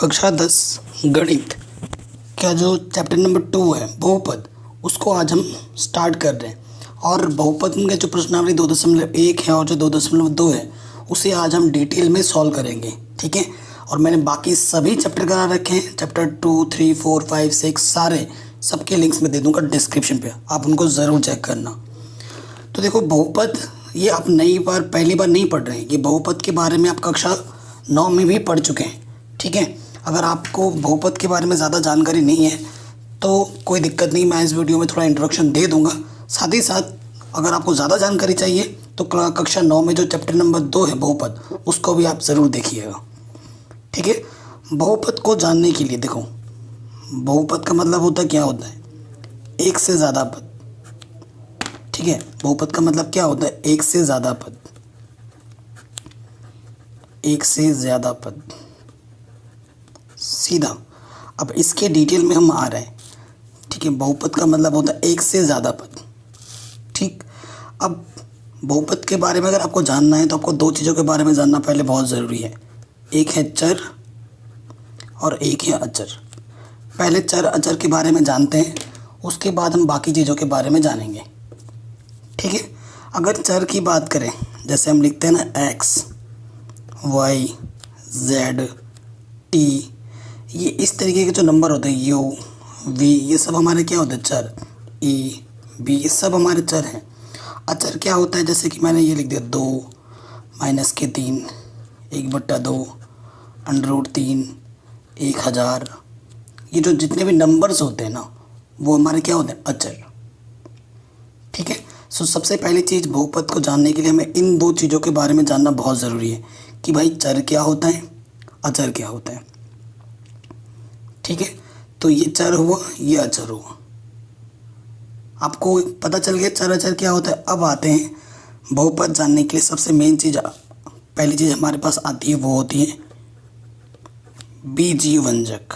कक्षा 10 गणित का जो चैप्टर नंबर 2 है बहुपद, उसको आज हम स्टार्ट कर रहे हैं। और बहुपद में जो प्रश्नावली 2.1 है और जो 2.2 है उसे आज हम डिटेल में सॉल्व करेंगे, ठीक है। और मैंने बाकी सभी चैप्टर करा रखे हैं, चैप्टर 2, 3, 4, 5, 6 सारे सबके लिंक्स में दे दूंगा डिस्क्रिप्शन पे, आप उनको ज़रूर चेक करना। तो देखो बहुपद, ये आप पहली बार नहीं पढ़ रहे हैं, ये बहुपद के बारे में आप कक्षा 9 में भी पढ़ चुके हैं, ठीक है। अगर आपको बहुपद के बारे में ज़्यादा जानकारी नहीं है तो कोई दिक्कत नहीं, मैं इस वीडियो में थोड़ा इंट्रोडक्शन दे दूंगा। साथ ही साथ अगर आपको ज़्यादा जानकारी चाहिए तो कक्षा 9 में जो चैप्टर नंबर 2 है बहुपद, उसको भी आप ज़रूर देखिएगा, ठीक है। बहुपद को जानने के लिए देखो, बहुपद का मतलब होता क्या होता है, एक से ज़्यादा पद, ठीक है। बहुपद का मतलब क्या होता है, एक से ज़्यादा पद, एक से ज़्यादा पद, सीधा। अब इसके डिटेल में हम आ रहे हैं, ठीक है। बहुपद का मतलब होता है एक से ज़्यादा पद, ठीक। अब बहुपद के बारे में अगर आपको जानना है तो आपको दो चीज़ों के बारे में जानना पहले बहुत ज़रूरी है, एक है चर और एक है अचर। पहले चर अचर के बारे में जानते हैं, उसके बाद हम बाकी चीज़ों के बारे में जानेंगे, ठीक है। अगर चर की बात करें, जैसे हम लिखते हैं ना x, y, z, t, ये इस तरीके के जो नंबर होते हैं u, v, ये सब हमारे क्या होते हैं, चर। e, b, ये सब हमारे चर हैं। अचर क्या होता है, जैसे कि मैंने ये लिख दिया 2 माइनस के 3, 1/2, √3, 1000, ये जो जितने भी नंबर्स होते हैं ना वो हमारे क्या होते हैं, अचर, ठीक है। सो सबसे पहली चीज़, बहुपद को जानने के लिए हमें इन दो चीज़ों के बारे में जानना बहुत ज़रूरी है कि भाई चर क्या होता है, अचर क्या होता है, ठीक है। तो ये चर हुआ, ये अचर हुआ, आपको पता चल गया चर अचर क्या होता है। अब आते हैं बहुपद जानने के लिए सबसे मेन चीज़, पहली चीज़ हमारे पास आती है वो होती है बीजीय व्यंजक।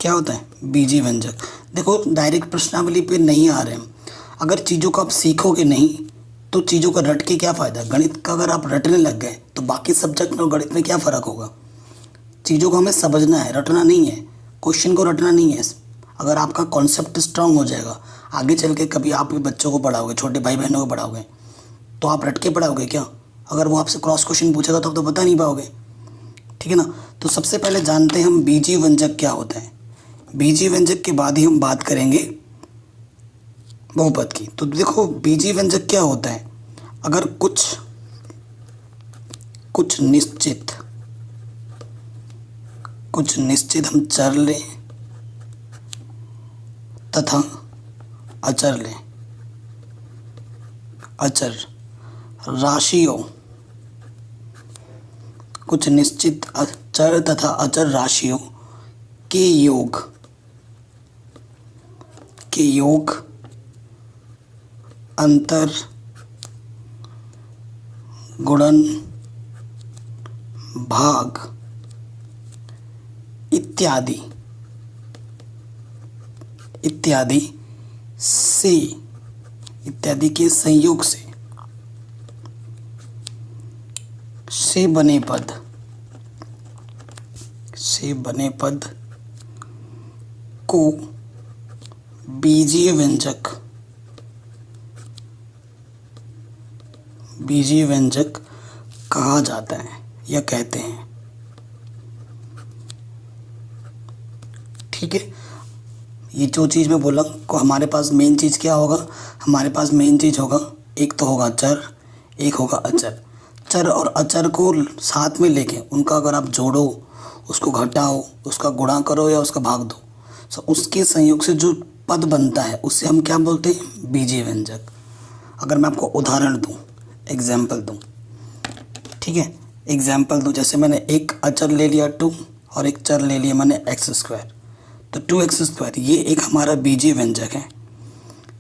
क्या होता है बीजीय व्यंजक। देखो डायरेक्ट प्रश्नावली पे नहीं आ रहे हम, अगर चीज़ों को आप सीखोगे नहीं तो चीज़ों का रट के क्या फ़ायदा। गणित का अगर आप रटने लग गए तो बाकी सब्जेक्ट में और गणित में क्या फ़र्क होगा। चीज़ों को हमें समझना है, रटना नहीं है, क्वेश्चन को रटना नहीं है। अगर आपका कॉन्सेप्ट स्ट्रांग हो जाएगा, आगे चल के कभी आप भी बच्चों को पढ़ाओगे, छोटे भाई बहनों को पढ़ाओगे, तो आप रट के पढ़ाओगे क्या। अगर वो आपसे क्रॉस क्वेश्चन पूछेगा तो आप तो बता नहीं पाओगे, ठीक है ना। तो सबसे पहले जानते हैं हम बीजीय व्यंजक क्या होता है। बीजीय व्यंजक के बाद ही हम बात करेंगे बहुपद की। तो देखो बीजीय व्यंजक क्या होता है, अगर कुछ निश्चित हम चर लें तथा अचर लें, अचर राशियों, कुछ निश्चित चर तथा अचर राशियों के योग अंतर, गुणन, भाग इत्यादि के संयोग से बने पद को बीजीय व्यंजक कहा जाता है या कहते हैं, ठीक है। ये जो चीज़ मैं बोला को हमारे पास मेन चीज़ क्या होगा, हमारे पास मेन चीज़ होगा, एक तो होगा चर, एक होगा अचर। चर और अचर को साथ में लेके उनका अगर आप जोड़ो, उसको घटाओ, उसका गुणा करो या उसका भाग दो, तो उसके संयोग से जो पद बनता है उससे हम क्या बोलते हैं, बीजीय व्यंजक। अगर मैं आपको उदाहरण दूं, एग्जाम्पल दूं, ठीक है, एग्जाम्पल दूं, जैसे मैंने एक अचर ले लिया 2 और एक चर ले लिया मैंने x², तो 2x², ये एक हमारा बीजीय व्यंजक है,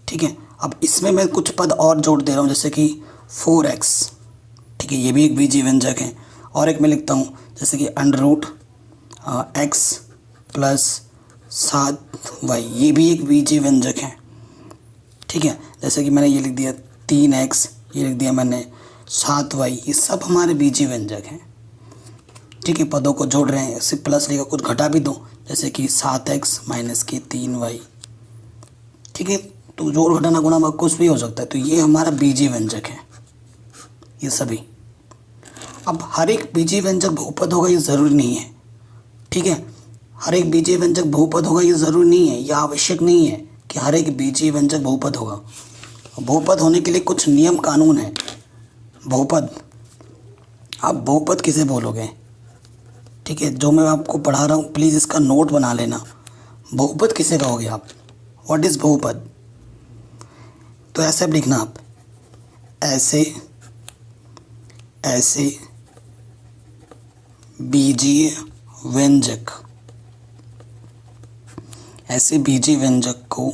ठीक है। अब इसमें मैं कुछ पद और जोड़ दे रहा हूँ, जैसे कि 4x, ठीक है, ये भी एक बीजीय व्यंजक है। और एक मैं लिखता हूँ जैसे कि √x + 7y, ये भी एक बीजीय व्यंजक है, ठीक है। जैसे कि मैंने ये लिख दिया 3x, ये लिख दिया मैंने 7y, ये सब हमारे बीजीय व्यंजक हैं, ठीक है, पदों को जोड़ रहे हैं, सिर्फ प्लस लेकर कुछ घटा भी दो, जैसे कि 7x माइनस के 3y। ठीक है, तो जोड़ घटाना गुणा भाग कुछ भी हो सकता है। तो ये हमारा बीजीय व्यंजक है ये सभी। अब हर एक बीजीय व्यंजक बहुपद होगा ये ज़रूरी नहीं है। ठीक है, हर एक बीजीय व्यंजक बहुपद होगा ये ज़रूरी नहीं है, यह आवश्यक नहीं है कि हर एक बीजीय व्यंजक बहुपद होगा। बहुपद होने के लिए कुछ नियम कानून है। बहुपद, आप बहुपद किसे बोलोगे? ठीक है, जो मैं आपको पढ़ा रहा हूँ प्लीज़ इसका नोट बना लेना। बहुपद किसे कहोगे आप? व्हाट इज़ बहुपद? तो ऐसे अब लिखना आप, ऐसे ऐसे बीजीय व्यंजक, ऐसे बीजीय व्यंजक को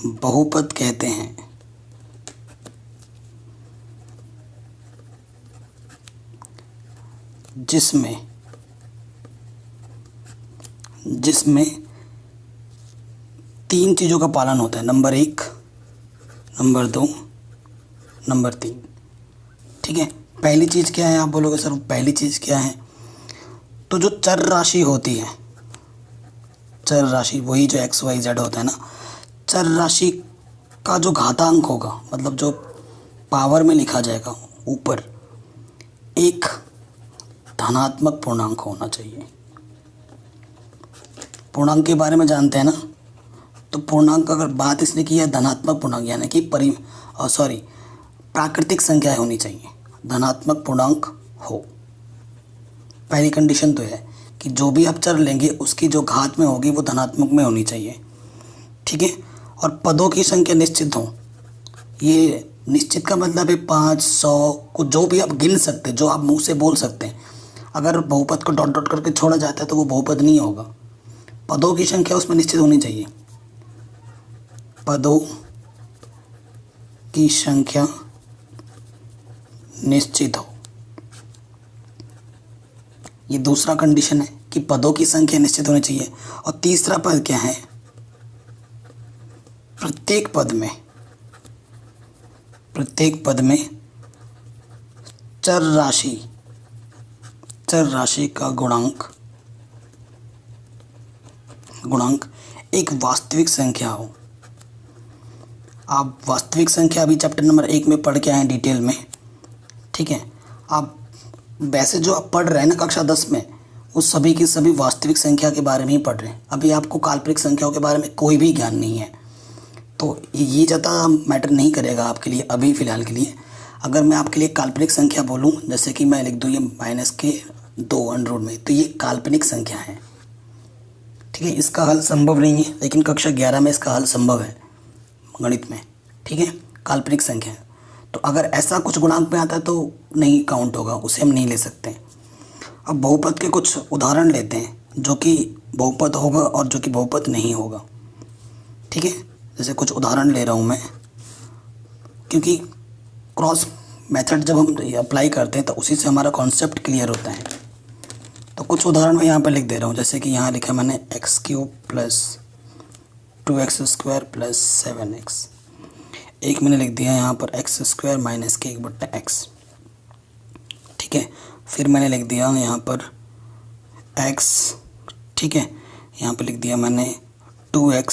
बहुपद कहते हैं। जिसमें 3 चीज़ों का पालन होता है, नंबर 1, नंबर 2, नंबर 3। ठीक है, पहली चीज़ क्या है? आप बोलोगे सर पहली चीज़ क्या है? तो जो चर राशि होती है, चर राशि वही जो x y z होता है ना, चर राशि का जो घातांक होगा, मतलब जो पावर में लिखा जाएगा ऊपर, एक धनात्मक पूर्णांक होना चाहिए। पूर्णांक के बारे में जानते हैं ना, तो पूर्णांक अगर बात इसने की है धनात्मक पूर्णांक, यानी कि प्राकृतिक संख्या होनी चाहिए, धनात्मक पूर्णांक हो। पहली कंडीशन तो है कि जो भी आप चर लेंगे उसकी जो घात में होगी वो धनात्मक में होनी चाहिए। ठीक है, और पदों की संख्या निश्चित हो। ये निश्चित का मतलब है 500 को जो भी आप गिन सकते हैं, जो आप मुंह से बोल सकते हैं। अगर बहुपद को डॉट डॉट करके छोड़ा जाता है तो वो बहुपद नहीं होगा। पदों की संख्या उसमें निश्चित होनी चाहिए, पदों की संख्या निश्चित हो। ये दूसरा कंडीशन है कि पदों की संख्या निश्चित होनी चाहिए। और तीसरा पद क्या है? प्रत्येक पद में चर राशि का गुणांक एक वास्तविक संख्या हो। आप वास्तविक संख्या अभी चैप्टर नंबर 1 में पढ़ के आए डिटेल में। ठीक है, आप वैसे जो आप पढ़ रहे हैं ना कक्षा 10 में, उस सभी की सभी वास्तविक संख्या के बारे में ही पढ़ रहे हैं। अभी आपको काल्पनिक संख्याओं के बारे में कोई भी ज्ञान नहीं है, तो ये ज़्यादा मैटर नहीं करेगा आपके लिए अभी फ़िलहाल के लिए। अगर मैं आपके लिए काल्पनिक संख्या बोलूँ, जैसे कि मैं लिख दूँ ये -2 में, तो ये काल्पनिक संख्या है। ठीक है, इसका हल संभव नहीं है, लेकिन कक्षा 11 में इसका हल संभव है गणित में। ठीक है, काल्पनिक संख्या है। तो अगर ऐसा कुछ गुणांक में आता है तो नहीं काउंट होगा, उसे हम नहीं ले सकते। अब बहुपद के कुछ उदाहरण लेते हैं, जो कि बहुपद होगा और जो कि बहुपद नहीं होगा। ठीक है, जैसे कुछ उदाहरण ले रहा हूँ मैं, क्योंकि क्रॉस मेथड जब हम अप्लाई करते हैं तो उसी से हमारा कॉन्सेप्ट क्लियर होता है। तो कुछ उदाहरण मैं यहाँ पर लिख दे रहा हूँ, जैसे कि यहाँ लिखा मैंने x³ + 2x² + 7x। एक मैंने लिख दिया यहाँ पर x² - k/x। ठीक है, फिर मैंने लिख दिया यहाँ पर x। ठीक है, यहाँ पर लिख दिया मैंने 2x²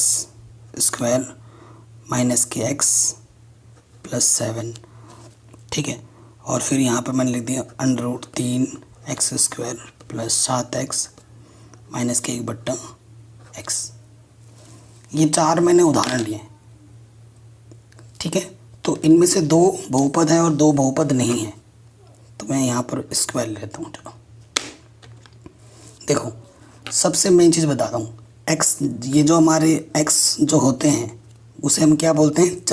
- kx + 7। ठीक है, और फिर यहाँ पर मैंने लिख दिया √3x² + 7x - k/x। ये 4 मैंने उदाहरण लिए। ठीक है, तो इनमें से 2 बहुपद हैं और 2 बहुपद नहीं हैं, तो मैं यहाँ पर स्क्वायर लेता हूँ। चलो देखो, सबसे मेन चीज़ बताता हूँ, x, ये जो हमारे x जो होते हैं उसे हम क्या बोलते हैं?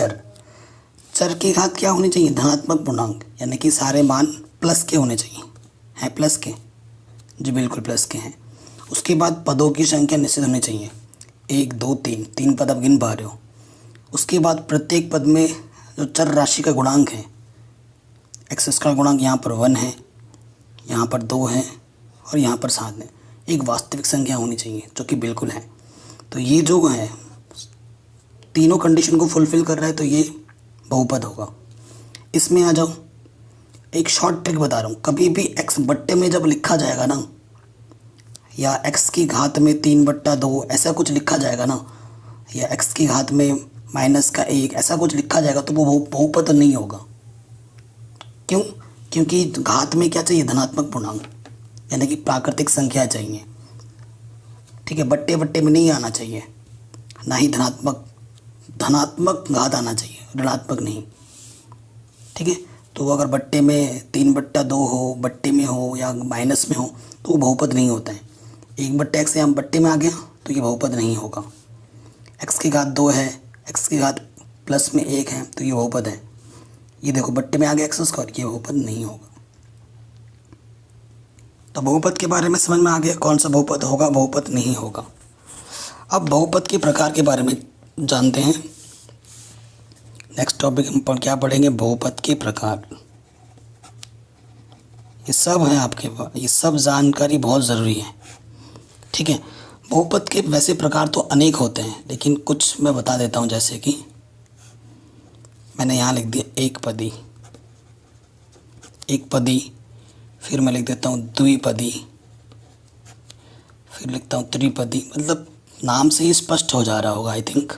चर की घात क्या होनी चाहिए? धनात्मक पूर्णांक, यानी कि सारे मान प्लस के होने चाहिए। हैं प्लस के? जी बिल्कुल प्लस के हैं। उसके बाद पदों की संख्या निश्चित होनी चाहिए, 1 2 3 पद आप गिन पा रहे हो। उसके बाद प्रत्येक पद में जो चर राशि का गुणांक है, x का गुणांक यहाँ पर 1 है, यहाँ पर 2 है और यहाँ पर 7 है। एक वास्तविक संख्या होनी चाहिए जो कि बिल्कुल है। तो ये जो है तीनों कंडीशन को फुलफ़िल कर रहा है, तो ये बहुपद होगा। इसमें आ जाओ, एक शॉर्ट ट्रिक बता रहा हूँ, कभी भी x बट्टे में जब लिखा जाएगा ना, या x की घात में 3/2 ऐसा कुछ लिखा जाएगा ना, या x की घात में -1 ऐसा कुछ लिखा जाएगा, तो वो बहुपद नहीं होगा। क्यों? क्योंकि घात में क्या चाहिए, धनात्मक पूर्णांक, यानी कि प्राकृतिक संख्या चाहिए। ठीक है, बट्टे बट्टे में नहीं आना चाहिए, ना ही धनात्मक घात आना चाहिए, ऋणात्मक नहीं। ठीक है, तो अगर बट्टे में 3/2 हो, बट्टे में हो या माइनस में हो, तो वो बहुपद नहीं होता है। 1/x से हम बट्टे में आ गया तो ये बहुपद नहीं होगा। x की घात 2 है, x की घात प्लस में 1 है, तो ये बहुपद है। ये देखो बट्टे में आ गया x², ये बहुपद नहीं होगा। तो बहुपद के बारे में समझ में आ गया, कौन सा बहुपद होगा, बहुपद नहीं होगा। अब बहुपद के प्रकार के बारे में जानते हैं। नेक्स्ट टॉपिक हम क्या पढ़ेंगे, बहुपद के प्रकार। ये सब है आपके पास, ये सब जानकारी बहुत ज़रूरी है। ठीक है, बहुपद के वैसे प्रकार तो अनेक होते हैं, लेकिन कुछ मैं बता देता हूँ। जैसे कि मैंने यहाँ लिख दिया एक पदी, फिर मैं लिख देता हूँ द्विपदी, फिर लिखता हूँ त्रिपदी। मतलब नाम से ही स्पष्ट हो जा रहा होगा आई थिंक।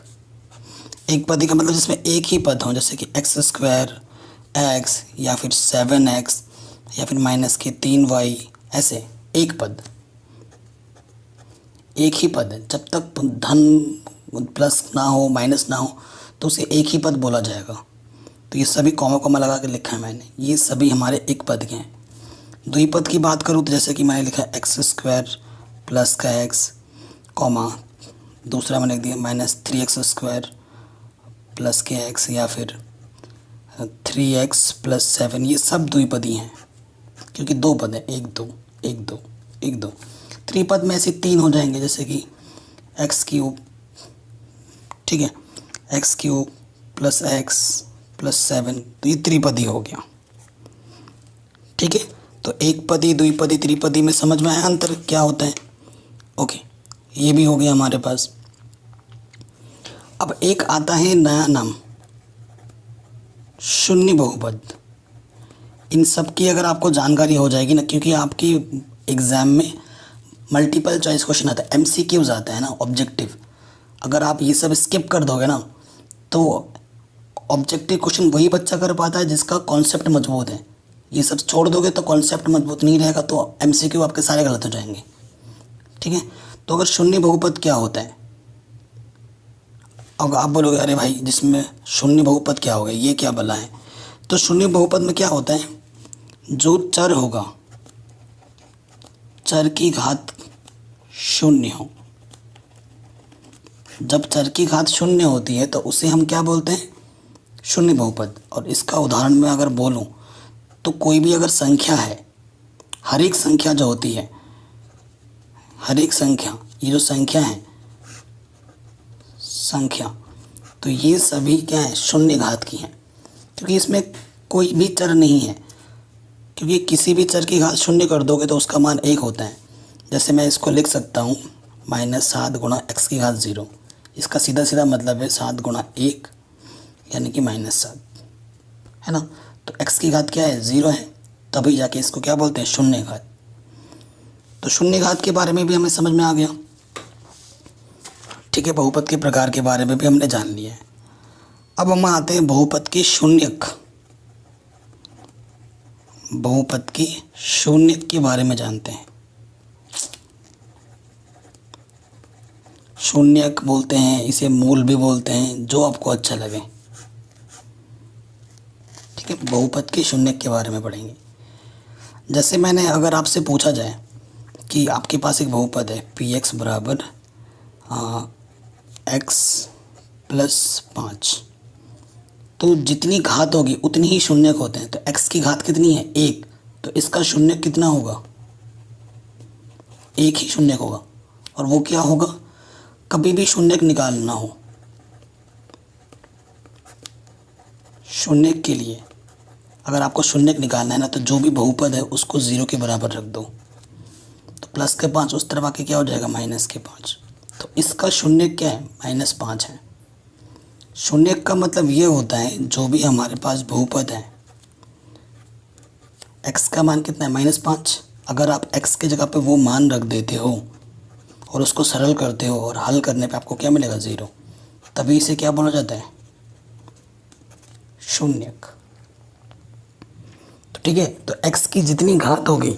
एक पदी का मतलब जिसमें एक ही पद हो, जैसे कि x² x या फिर 7x या फिर -3y, ऐसे एक पद, एक ही पद है। जब तक धन प्लस ना हो, माइनस ना हो, तो उसे एक ही पद बोला जाएगा। तो ये सभी कॉमा लगा के लिखा है मैंने, ये सभी हमारे एक पद के हैं। द्विपद की बात करूँ तो जैसे कि मैंने लिखा x² प्लस का x, कॉमा दूसरा मैंने लिख दिया -3x² प्लस के x, या फिर 3x प्लस 7। ये सब द्विपदी हैं क्योंकि दो पद हैं, 1 2 1 2 1 2। त्रिपद में ऐसे 3 हो जाएंगे, जैसे कि x³ ठीक है, x³ प्लस x प्लस 7, तो ये त्रिपदी हो गया। ठीक है, तो एक पदी, द्विपदी, त्रिपदी में समझ में आया अंतर क्या होता है। ओके, ये भी हो गया हमारे पास। अब एक आता है नया नाम, शून्य बहुपद। इन सब की अगर आपको जानकारी हो जाएगी ना, क्योंकि आपकी एग्ज़ाम में मल्टीपल चॉइस क्वेश्चन आता है, MCQs आता है ना, ऑब्जेक्टिव। अगर आप ये सब स्किप कर दोगे ना, तो ऑब्जेक्टिव क्वेश्चन वही बच्चा कर पाता है जिसका कॉन्सेप्ट मजबूत है। ये सब छोड़ दोगे तो कॉन्सेप्ट मजबूत नहीं रहेगा, तो MCQ आपके सारे गलत हो जाएंगे। ठीक है, तो अगर शून्य बहुपद क्या होता है, अब आप बोलोगे अरे भाई जिसमें शून्य बहुपद क्या हो गया, ये क्या बला है। तो शून्य बहुपद में क्या होता है, जो चर होगा, चर की घात शून्य हो। जब चर की घात शून्य होती है तो उसे हम क्या बोलते हैं, शून्य बहुपद। और इसका उदाहरण मैं अगर बोलूं तो कोई भी अगर संख्या है, हर एक संख्या जो होती है, हर एक संख्या, ये जो संख्या है, संख्या, तो ये सभी क्या है, शून्य घात की हैं, क्योंकि इसमें कोई भी चर नहीं है। क्योंकि किसी भी चर की घात शून्य कर दोगे तो उसका मान 1 होता है। जैसे मैं इसको लिख सकता हूँ -7 गुणा x की घात 0। इसका सीधा सीधा मतलब है 7 गुणा 1 यानी कि -7, है ना। तो x की घात क्या है, 0 है, तभी जाके इसको क्या बोलते हैं, शून्य घात। तो शून्य घात के बारे में भी हमें समझ में आ गया। ठीक है, बहुपद के प्रकार के बारे में भी हमने जान लिया है। अब हम आते हैं बहुपद के शून्यक। बहुपद के शून्यक के बारे में जानते हैं। शून्यक बोलते हैं, इसे मूल भी बोलते हैं, जो आपको अच्छा लगे। ठीक है, बहुपद के शून्यक के बारे में पढ़ेंगे। जैसे मैंने अगर आपसे पूछा जाए कि आपके पास एक बहुपद है px बराबर x + 5, तो जितनी घात होगी उतनी ही शून्यक होते हैं। तो x की घात कितनी है, 1, तो इसका शून्यक कितना होगा, 1 ही शून्यक होगा। और वो क्या होगा, कभी भी शून्यक निकालना हो, शून्यक के लिए अगर आपको शून्यक निकालना है ना, तो जो भी बहुपद है उसको 0 के बराबर रख दो। तो +5 उस तरफ आके क्या हो जाएगा, -5। तो इसका शून्यक क्या है, -5 है। शून्यक का मतलब ये होता है जो भी हमारे पास बहुपद है x का मान कितना है -5। अगर आप x की जगह पे वो मान रख देते हो और उसको सरल करते हो और हल करने पे आपको क्या मिलेगा 0, तभी इसे क्या बोला जाता है, शून्यक। तो ठीक है, तो x की जितनी घात होगी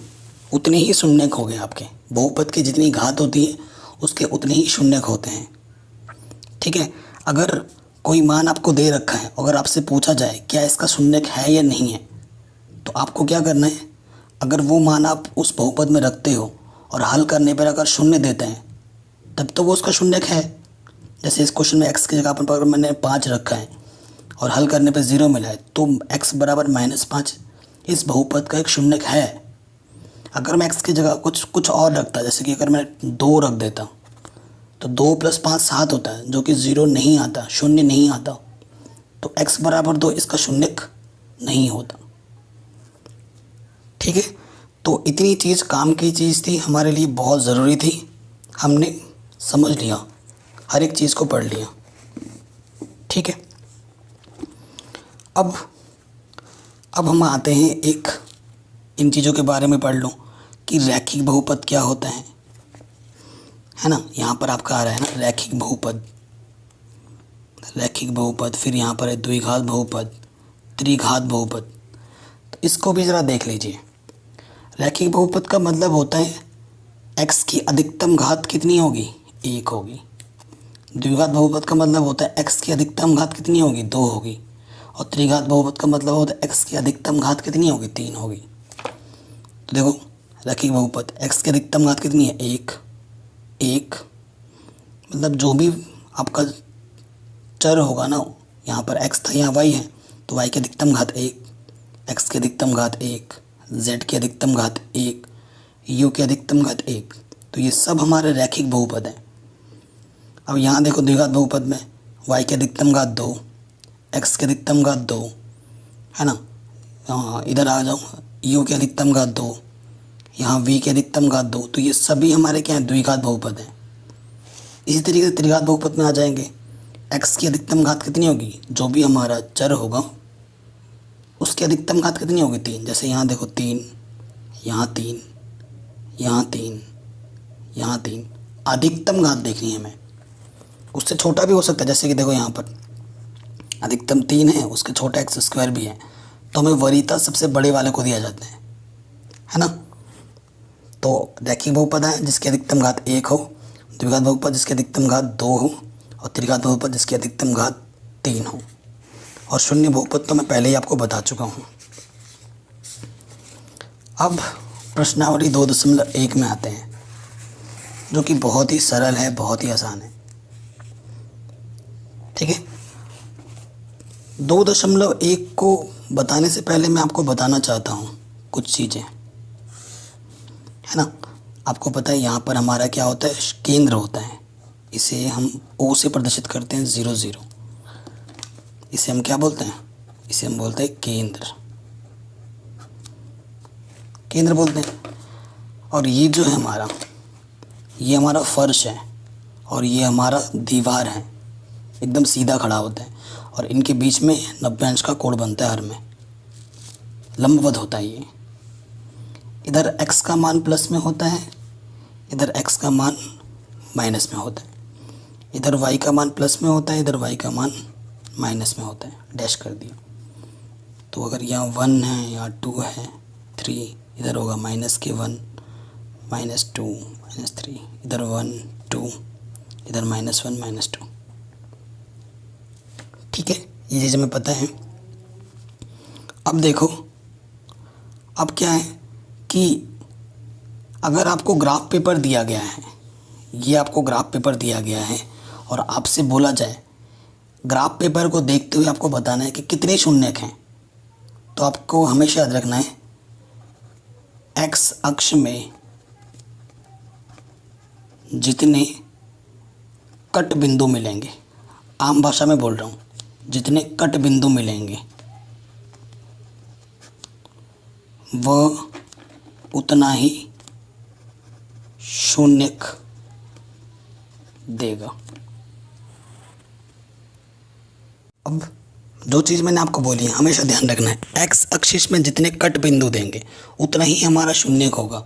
उतने ही शून्यक हो गए आपके। बहुपद की जितनी घात होती है उसके उतने ही शून्यक होते हैं। ठीक है, अगर कोई मान आपको दे रखा है, अगर आपसे पूछा जाए क्या इसका शून्यक है या नहीं है, तो आपको क्या करना है, अगर वो मान आप उस बहुपद में रखते हो और हल करने पर अगर शून्य देते हैं तब तो वो उसका शून्यक है। जैसे इस क्वेश्चन में x की जगह पर मैंने 5 रखा है और हल करने पे 0 मिला है, तो x बराबर -5 इस बहुपद का एक शून्यक है। अगर मैं x की जगह कुछ और रखता, जैसे कि अगर मैं 2 रख देता, तो 2 + 5 7 होता है, जो कि 0 नहीं आता, शून्य नहीं आता, तो x बराबर 2 इसका शून्यक नहीं होता। ठीक है, तो इतनी चीज़ काम की चीज़ थी, हमारे लिए बहुत ज़रूरी थी, हमने समझ लिया, हर एक चीज़ को पढ़ लिया। ठीक है, अब हम आते हैं एक इन चीज़ों के बारे में पढ़ लो कि रैखिक बहुपद क्या होता है ना। यहाँ पर आपका आ रहा है ना रैखिक बहुपद, रैखिक बहुपद, फिर यहाँ पर है द्विघात बहुपद, त्रिघात बहुपद। तो इसको भी ज़रा देख लीजिए। रैखिक बहुपद का मतलब होता है x की अधिकतम घात कितनी होगी, 1 होगी। द्विघात बहुपद का मतलब होता है x की अधिकतम घात कितनी होगी, 2 होगी। और त्रिघात बहुपद का मतलब होता है x की अधिकतम घात कितनी होगी, 3 होगी। तो देखो रैखिक बहुपद x की अधिकतम घात कितनी है, 1 मतलब जो भी आपका चर होगा ना, यहाँ पर x था यहाँ y है, तो y की अधिकतम घात 1, x की अधिकतम घात 1, z की अधिकतम घात 1, u की अधिकतम घात 1। तो ये सब हमारे रैखिक बहुपद हैं। अब यहाँ देखो द्विघात बहुपद में y की अधिकतम घात 2, x की अधिकतम घात 2, है ना। इधर आ जाओ, u की अधिकतम घात 2, यहाँ v की अधिकतम घात 2। तो ये सभी हमारे क्या हैं, द्विघात बहुपद हैं। इसी तरीके से त्रिघात बहुपद में आ जाएंगे, x की अधिकतम घात कितनी होगी, जो भी हमारा चर होगा उसकी अधिकतम घात कितनी होगी, 3। जैसे यहाँ देखो 3, यहाँ 3, यहाँ 3, यहाँ 3, अधिकतम घात देखनी है हमें, उससे छोटा भी हो सकता है। जैसे कि देखो यहाँ पर अधिकतम 3 है, उसके छोटा x² भी है, तो हमें वरीयता सबसे बड़े वाले को दिया जाता है ना। तो रैखिक बहुपद है जिसकी अधिकतम घात 1 हो, द्विघात बहुपद जिसकी अधिकतम घात 2 हो, और त्रिघात बहुपद जिसकी अधिकतम घात 3 हो। और शून्य बहुपद तो मैं पहले ही आपको बता चुका हूँ। अब प्रश्नावली 2.1 में आते हैं, जो कि बहुत ही सरल है, बहुत ही आसान है। ठीक है, 2.1 को बताने से पहले मैं आपको बताना चाहता हूँ कुछ चीज़ें, है ना। आपको पता है यहाँ पर हमारा क्या होता है, केंद्र होता है, इसे हम O से प्रदर्शित करते हैं 0 0। इसे हम क्या बोलते हैं, इसे हम बोलते हैं केंद्र, केंद्र बोलते हैं। और ये जो है हमारा, ये हमारा फर्श है और ये हमारा दीवार है, एकदम सीधा खड़ा होता है, और इनके बीच में 90 अंश का कोण बनता है, हर में लंबवत होता है ये। इधर x का मान प्लस में होता है, इधर x का मान माइनस में होता है, इधर y का मान प्लस में होता है, इधर y का मान माइनस में होता है, डैश कर दिया। तो अगर यहाँ 1 है, यहाँ 2 है, 3, इधर होगा -1, -2, -3, इधर 1 2, इधर -1 -2। ठीक है, ये चीज़ हमें पता है। अब देखो, अब क्या है कि अगर आपको ग्राफ पेपर दिया गया है, ये आपको ग्राफ पेपर दिया गया है और आपसे बोला जाए ग्राफ पेपर को देखते हुए आपको बताना है कि कितने शून्यक हैं, तो आपको हमेशा याद रखना है x अक्ष में जितने कट बिंदु मिलेंगे, आम भाषा में बोल रहा हूँ, जितने कट बिंदु मिलेंगे वह उतना ही शून्यक देगा। अब जो चीज़ मैंने आपको बोली है हमेशा ध्यान रखना है, एक्स अक्षिश में जितने कट बिंदु देंगे उतना ही हमारा शून्य होगा।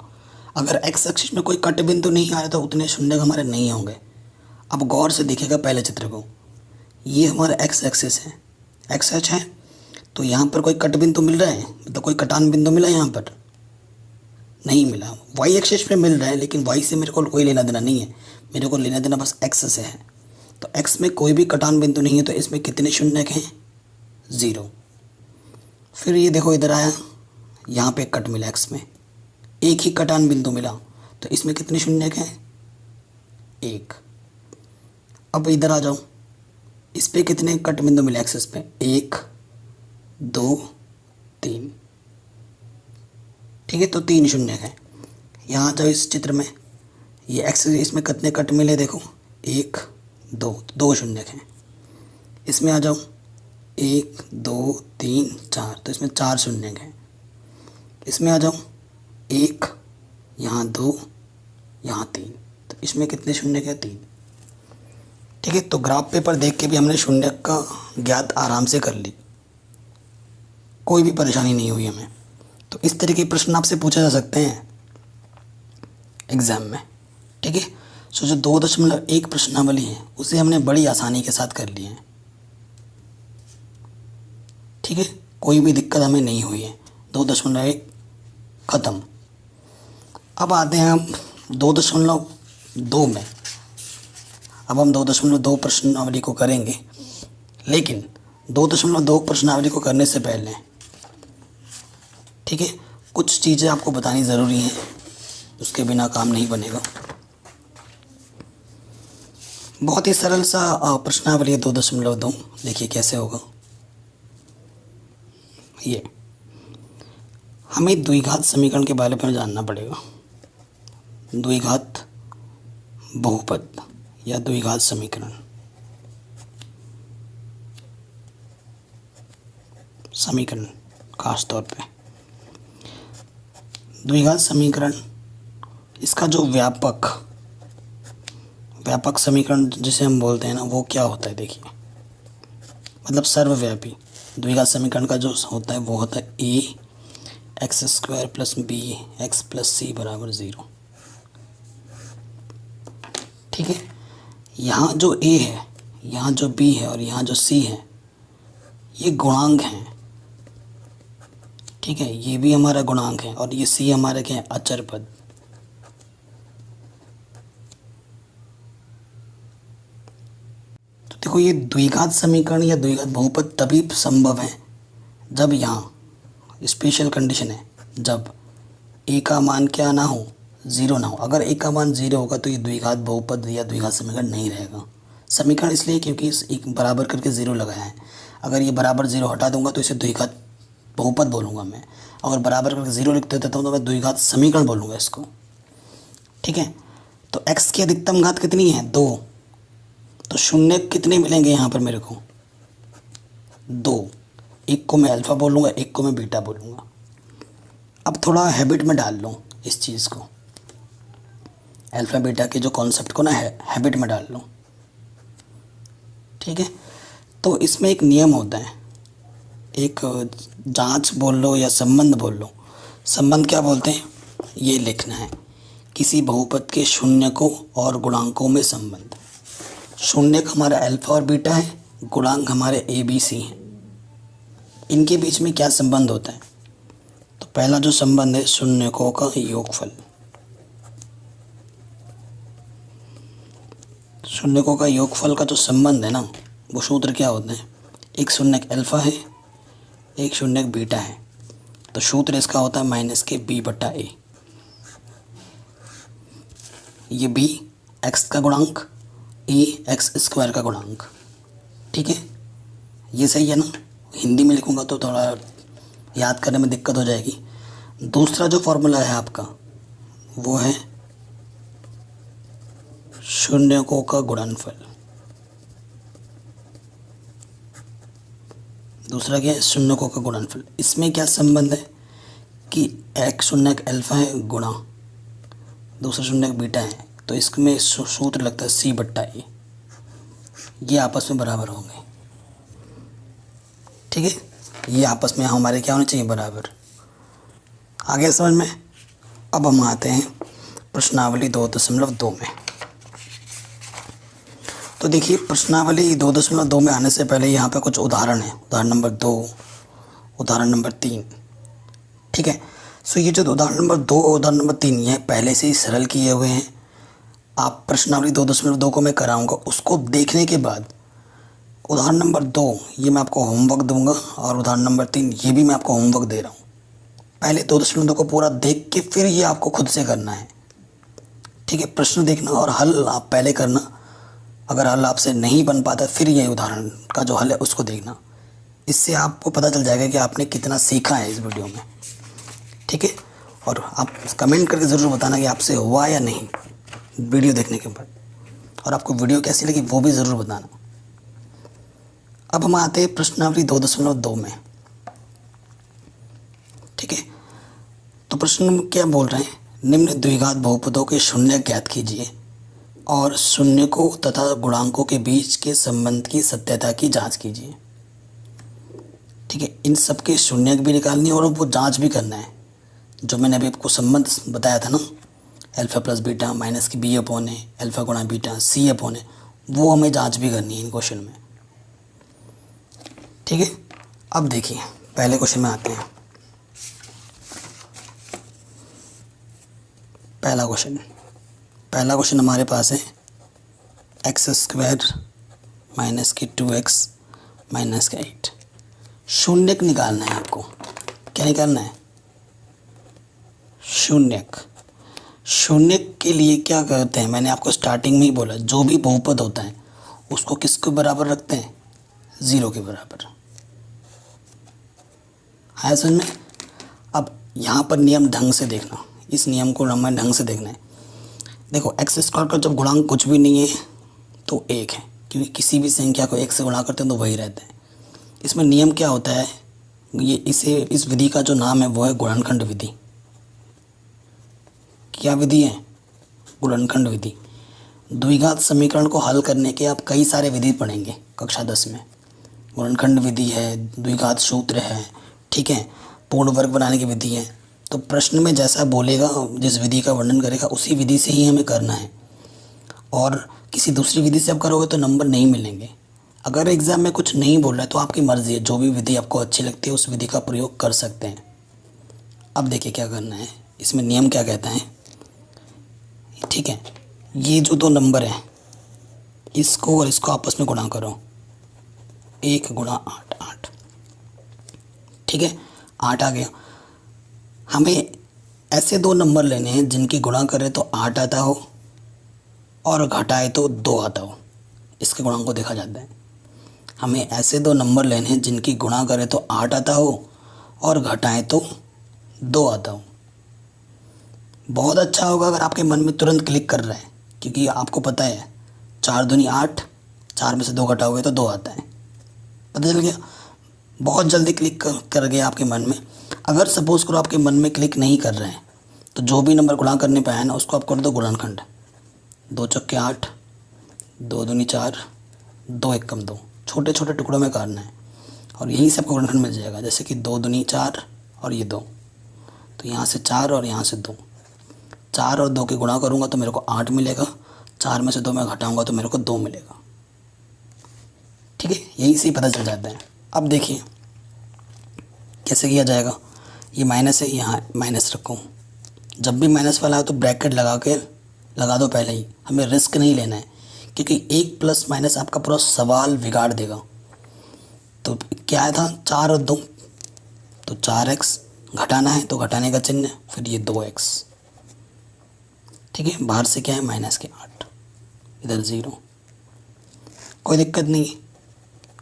अगर एक्स अक्षिश में कोई कट बिंदु नहीं आ रहा तो उतने शून्य हमारे नहीं होंगे। अब गौर से देखिएगा पहले चित्र को, ये हमारा एक्स एक्सिस है, एक्स एच है, तो यहाँ पर कोई कट बिंदु मिल रहा है, मतलब कोई कटान बिंदु मिला है यहाँ पर? नहीं मिला। वाई एक्सिस पे मिल रहा है, लेकिन वाई से मेरे को कोई लेना देना नहीं है, मेरे को लेना देना बस एक्स से है। तो एक्स में कोई भी कटान बिंदु नहीं है, तो इसमें कितने शून्य हैं? 0। फिर ये देखो इधर आया, यहाँ पे कट मिला एक्स में, एक ही कटान बिंदु मिला, तो इसमें कितने शून्य हैं? 1। अब इधर आ जाओ, इस पे कितने कट बिंदु मिले एक्सिस पे? 1 2 3। ठीक है, तो 3 शून्य हैं। यहाँ आ जाओ इस चित्र में, ये एक्सिस, इसमें कितने कट मिले देखो? 1 2 शून्य हैं। इसमें आ जाओ, 1 2 3 4, तो इसमें 4 शून्य हैं। इसमें आ जाओ, 1 यहाँ 2 यहाँ 3, तो इसमें कितने शून्य हैं? 3। ठीक है, तो ग्राफ पेपर देख के भी हमने शून्य का ज्ञात आराम से कर ली, कोई भी परेशानी नहीं हुई हमें। तो इस तरह के प्रश्न आपसे पूछे जा सकते हैं एग्ज़ाम में। ठीक है, सो जो 2.1 प्रश्नावली है उसे हमने बड़ी आसानी के साथ कर लिए हैं। ठीक है, कोई भी दिक्कत हमें नहीं हुई है। 2.1 ख़त्म। अब आते हैं हम 2.2 में। अब हम 2.2 प्रश्नावली को करेंगे, लेकिन 2.2 प्रश्नावली को करने से पहले ठीक है कुछ चीज़ें आपको बतानी ज़रूरी हैं, उसके बिना काम नहीं बनेगा। बहुत ही सरल सा प्रश्नावली है 2.2। देखिए कैसे होगा ये। हमें द्विघात समीकरण के बारे में जानना पड़ेगा। द्विघात बहुपद या द्विघात समीकरण, खास तौर पे द्विघात समीकरण, इसका जो व्यापक समीकरण जिसे हम बोलते हैं ना, वो क्या होता है? देखिए, मतलब सर्वव्यापी द्विघात समीकरण का जो होता है वो होता है a x² + b x + c = 0। ठीक है, यहाँ जो a है, यहाँ जो b है और यहाँ जो c है, ये गुणांक हैं। ठीक है, ये भी हमारा गुणांक है और ये c हमारे क्या है? अचर पद। तो देखो, ये द्विघात समीकरण या द्विघात बहुपद तभी संभव है जब यहाँ स्पेशल कंडीशन है, जब a का मान क्या ना हो? 0 ना हो। अगर a का मान 0 होगा तो ये द्विघात बहुपद या द्विघात समीकरण नहीं रहेगा। समीकरण इसलिए क्योंकि इस एक बराबर करके 0 लगाया है। अगर ये बराबर 0 हटा दूंगा तो इसे द्विघात बहुपद बोलूँगा मैं। अगर बराबर करके 0 लिख देता हूँ तो मैं द्विघात समीकरण बोलूँगा इसको। ठीक है, तो x की अधिकतम घात कितनी है? 2। तो शून्य कितने मिलेंगे यहाँ पर मेरे को? 2। एक को मैं अल्फ़ा बोलूँगा, एक को मैं बीटा बोलूँगा। अब थोड़ा हैबिट में डाल लो इस चीज़ को, अल्फ़ा बीटा के जो कॉन्सेप्ट को ना हैबिट में डाल लो। ठीक है, तो इसमें एक नियम होता है, एक जांच बोल लो या संबंध बोल लो। संबंध क्या बोलते हैं? ये लिखना है, किसी बहुपद के शून्य को और गुणांकों में संबंध। शून्य हमारा अल्फ़ा और बीटा है, गुणांक हमारे a b c हैं। इनके बीच में क्या संबंध होता है? तो पहला जो संबंध है शून्यकों का योगफल। शून्यकों का योगफल का जो संबंध है ना, वो सूत्र क्या होता है? एक शून्यक अल्फ़ा है, एक शून्यक बीटा है, तो सूत्र इसका होता है -b/a। ये b x का गुणांक, a x² का गुणांक। ठीक है, ये सही है ना? हिंदी में लिखूंगा तो थोड़ा याद करने में दिक्कत हो जाएगी। दूसरा जो फॉर्मूला है आपका वो है शून्यकों का गुणनफल। दूसरा क्या है? शून्यकों का गुणनफल। इसमें क्या संबंध है कि एक शून्यक अल्फ़ा है गुणा दूसरा शून्यक बीटा है, तो इसमें सूत्र लगता है c/a। ये आपस में बराबर होंगे। ठीक है, ये आपस में हमारे क्या होने चाहिए, बराबर। आ गया समझ में। अब हम आते हैं प्रश्नावली 2.2 में। तो देखिए प्रश्नावली 2.2 में आने से पहले यहाँ पे कुछ उदाहरण है, उदाहरण नंबर 2, उदाहरण नंबर 3। ठीक है, सो ये जो उदाहरण नंबर 2 और उदाहरण नंबर 3 ये पहले से ही सरल किए हुए हैं। आप प्रश्नावली 2.2 को मैं कराऊंगा, उसको देखने के बाद उदाहरण नंबर 2 ये मैं आपको होमवर्क दूंगा, और उदाहरण नंबर 3 ये भी मैं आपको होमवर्क दे रहा हूँ। पहले 2.2 को पूरा देख के फिर ये आपको खुद से करना है। ठीक है, प्रश्न देखना और हल आप पहले करना। अगर हल आपसे नहीं बन पाता फिर ये उदाहरण का जो हल है उसको देखना। इससे आपको पता चल जाएगा कि आपने कितना सीखा है इस वीडियो में। ठीक है, और आप कमेंट करके ज़रूर बताना कि आपसे हुआ या नहीं वीडियो देखने के बाद, और आपको वीडियो कैसी लगी वो भी ज़रूर बताना। अब हम आते हैं प्रश्नावली 2.2 में। ठीक है, तो प्रश्न में क्या बोल रहे हैं, निम्न द्विघात बहुपदों के शून्य ज्ञात कीजिए और शून्य को तथा गुणांकों के बीच के संबंध की सत्यता की जांच कीजिए। ठीक है, इन सब के शून्य भी निकालनी है और वो जांच भी करना है। जो मैंने अभी आपको संबंध बताया था ना, अल्फ़ा प्लस बीटा माइनस की बी अपॉन है, अल्फ़ा गुणा बीटा सी अपॉन है, वो हमें जांच भी करनी है इन क्वेश्चन में। ठीक है, अब देखिए पहले क्वेश्चन में आते हैं। पहला क्वेश्चन हमारे पास है एक्स स्क्वायर माइनस की 2x माइनस का 8। शून्यक निकालना है आपको। क्या निकालना है, शून्यक के लिए क्या करते हैं, मैंने आपको स्टार्टिंग में ही बोला, जो भी बहुपद होता है उसको किसके बराबर रखते हैं, 0 के बराबर। है समझ में। अब यहाँ पर नियम ढंग से देखना, इस नियम को हमें ढंग से देखना है। देखो एक्स स्क्वायर का जब गुणांक कुछ भी नहीं है तो 1 है, क्योंकि किसी भी संख्या को 1 से गुणा करते हैं तो वही रहता है। इसमें नियम क्या होता है, इस विधि का जो नाम है वो है गुणनखंड विधि। क्या विधि है, गुणनखंड विधि। द्विघात समीकरण को हल करने के आप कई सारे विधि पढ़ेंगे कक्षा 10 में। गुणनखंड विधि है, द्विघात सूत्र है, ठीक है, पूर्ण वर्ग बनाने की विधि है। तो प्रश्न में जैसा बोलेगा, जिस विधि का वर्णन करेगा उसी विधि से ही हमें करना है, और किसी दूसरी विधि से आप करोगे तो नंबर नहीं मिलेंगे। अगर एग्ज़ाम में कुछ नहीं बोल रहा है तो आपकी मर्ज़ी है, जो भी विधि आपको अच्छी लगती है उस विधि का प्रयोग कर सकते हैं। अब देखिए क्या करना है, इसमें नियम क्या कहता है। ठीक है, ये जो 2 नंबर हैं इसको और इसको आपस में गुणा करो, 1 गुणा 8 8। ठीक है, 8 आ गया। हमें ऐसे 2 नंबर लेने हैं जिनकी गुणा करें तो 8 आता हो और घटाए तो 2 आता हो। इसके गुणांक को देखा जाता है। हमें ऐसे 2 नंबर लेने हैं जिनकी गुणा करें तो 8 आता हो और घटाए तो 2 आता हो। बहुत अच्छा होगा अगर आपके मन में तुरंत क्लिक कर रहा है, क्योंकि आपको पता है 4 दूनी 8, 4 में से 2 घटाओगे तो 2 आता है। पता चल गया, बहुत जल्दी क्लिक कर गया आपके मन में। अगर सपोज़ करो आपके मन में क्लिक नहीं कर रहे हैं तो जो भी नंबर गुणा करने पे आए ना उसको आप कर दो गुणनखंड। 2 चौके 8, 2 दूनी 4, 2 एकम 2, छोटे छोटे टुकड़ों में काटना है और यहीं से आपको गुणनखंड मिल जाएगा। जैसे कि 2 दूनी 4 और ये 2, तो यहाँ से 4 और यहाँ से 2, 4 और 2 के गुणा करूँगा तो मेरे को 8 मिलेगा, 4 में से 2 मैं घटाऊँगा तो मेरे को 2 मिलेगा। ठीक है, यहीं से ही पता चल जाता है। अब देखिए कैसे किया जाएगा। ये माइनस है, यहाँ माइनस रखो। जब भी माइनस वाला हो तो ब्रैकेट लगा दो पहले ही। हमें रिस्क नहीं लेना है, क्योंकि 1 प्लस माइनस आपका पूरा सवाल बिगाड़ देगा। तो क्या था, 4 और 2, तो 4x घटाना है तो घटाने का चिन्ह, फिर ये 2x। ठीक है, बाहर से क्या है माइनस के 8, इधर 0, कोई दिक्कत नहीं।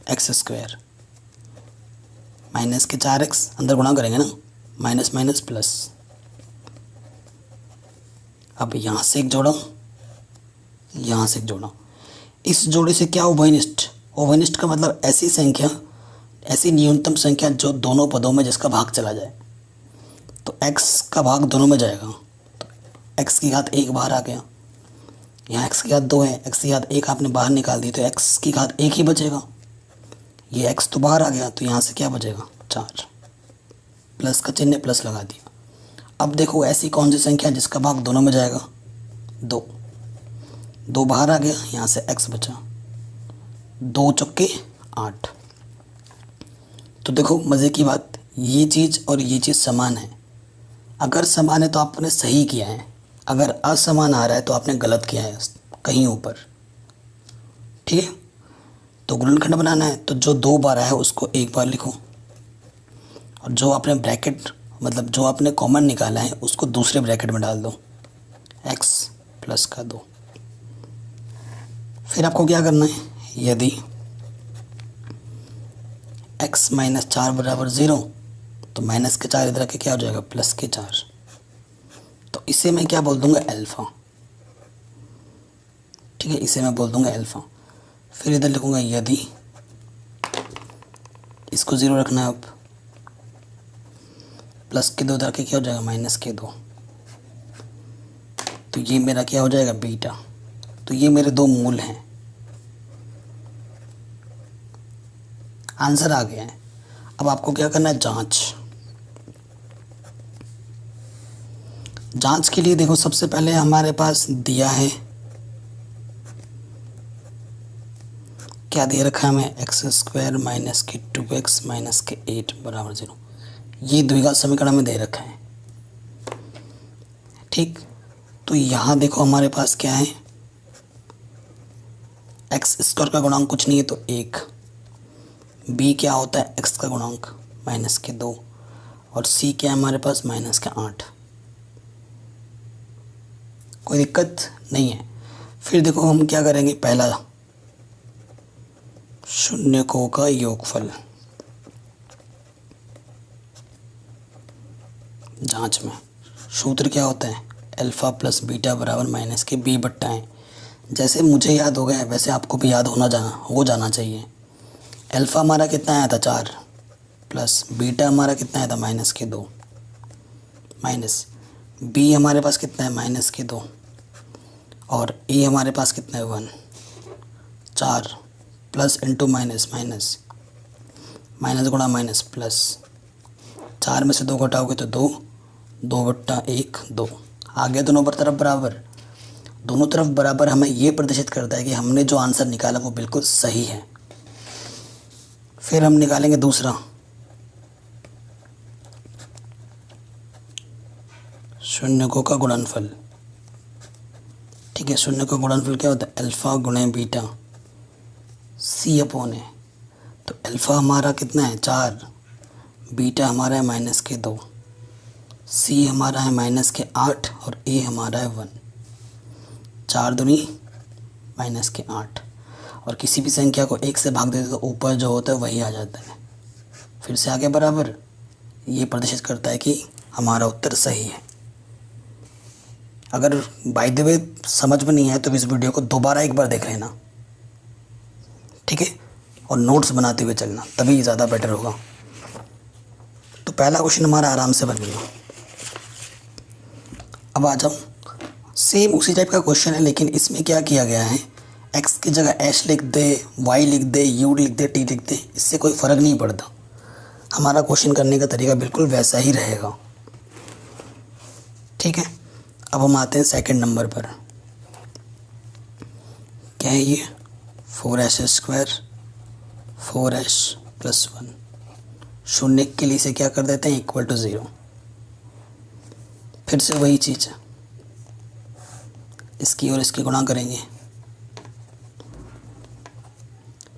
एक्स स्क्वायर माइनस के 4x अंदर गुणा करेंगे ना, माइनस माइनस प्लस। अब यहाँ से एक जोड़ा, यहाँ से एक जोड़ा। इस जोड़े से क्या उभयनिष्ठ, उभयनिष्ठ का मतलब ऐसी संख्या, ऐसी न्यूनतम संख्या जो दोनों पदों में जिसका भाग चला जाए। तो x का भाग दोनों में जाएगा, तो x की घात 1 बाहर आ गया। यहाँ x की घात 2 है, x की घात 1 आपने बाहर निकाल दी तो x की घात 1 ही बचेगा। ये एक्स तो बाहर आ गया, तो यहाँ से क्या बचेगा 4, प्लस का चिन्ह प्लस लगा दिया। अब देखो ऐसी कौन सी संख्या है जिसका भाग दोनों में जाएगा, 2, 2 बाहर आ गया, यहाँ से x बचा, 2 चौके 8। तो देखो मज़े की बात, ये चीज़ और ये चीज़ समान है। अगर समान है तो आपने सही किया है, अगर असमान आ रहा है तो आपने गलत किया है कहीं ऊपर। ठीक है, तो गुणनखंड बनाना है तो जो 2 बार है उसको एक बार लिखो, और जो आपने ब्रैकेट मतलब जो आपने कॉमन निकाला है उसको दूसरे ब्रैकेट में डाल दो, x प्लस का 2। फिर आपको क्या करना है, यदि x माइनस 4 बराबर 0, तो माइनस के 4 इधर आके क्या हो जाएगा, प्लस के 4। तो इसे मैं क्या बोल दूंगा, अल्फ़ा। ठीक है, इसे मैं बोल दूंगा अल्फ़ा। फिर इधर लिखूंगा यदि, इसको 0 रखना है, अब प्लस के 2 इधर आके क्या हो जाएगा, माइनस के 2। तो ये मेरा क्या हो जाएगा, बीटा। तो ये मेरे 2 मूल हैं, आंसर आ गया है। अब आपको क्या करना है, जांच के लिए देखो सबसे पहले हमारे पास दिया है, क्या दे रखा है हमें, x² माइनस के 2x माइनस के 8 बराबर 0। ये द्विघात समीकरण हमें दे रखा है। ठीक, तो यहाँ देखो हमारे पास क्या है, x² का गुणांक कुछ नहीं है तो 1, b क्या होता है x का गुणांक माइनस के 2, और c क्या है हमारे पास माइनस के 8। कोई दिक्कत नहीं है। फिर देखो हम क्या करेंगे, पहला शून्यकों का योगफल जांच में सूत्र क्या होता है, अल्फ़ा प्लस बीटा बराबर माइनस के b बट्टा है। जैसे मुझे याद हो गया वैसे आपको भी याद हो जाना चाहिए। अल्फ़ा हमारा कितना आया था 4, प्लस बीटा हमारा कितना आया था माइनस के 2, माइनस b हमारे पास कितना है माइनस के 2, और a हमारे पास कितना है 1। 4 plus into minus, minus minus गुणा माइनस प्लस, 4 में से 2 घटाओगे तो 2, 2 बट्टा 1 2, आ गया दोनों तरफ बराबर। दोनों तरफ बराबर हमें ये प्रदर्शित करता है कि हमने जो आंसर निकाला वो बिल्कुल सही है। फिर हम निकालेंगे दूसरा, शून्यकों का गुणनफल। ठीक है, शून्य का गुणनफल क्या होता है, अल्फ़ा गुणे बीटा c अपॉन है। तो अल्फ़ा हमारा कितना है 4, बीटा हमारा है माइनस के 2, c हमारा है माइनस के 8, और a हमारा है 1। 4 दूनी माइनस के 8, और किसी भी संख्या को 1 से भाग देते तो ऊपर जो होता है वही आ जाता है। फिर से आगे बराबर, ये प्रदर्शित करता है कि हमारा उत्तर सही है। अगर बाय द वे समझ में नहीं आए तो इस वीडियो को दोबारा एक बार देख लेना, ठीक है, और नोट्स बनाते हुए चलना, तभी ज़्यादा बेटर होगा। तो पहला क्वेश्चन हमारा आराम से बन गया। अब आ जाओ, सेम उसी टाइप का क्वेश्चन है, लेकिन इसमें क्या किया गया है, x की जगह h लिख दे, y लिख दे, u लिख दे, t लिख दे, इससे कोई फ़र्क नहीं पड़ता। हमारा क्वेश्चन करने का तरीका बिल्कुल वैसा ही रहेगा। ठीक है, अब हम आते हैं सेकंड नंबर पर। क्या है ये, 4s² 4s प्लस 1, शून्य के लिए से क्या कर देते हैं, इक्वल टू 0। फिर से वही चीज़ है, इसकी और इसकी गुणा करेंगे।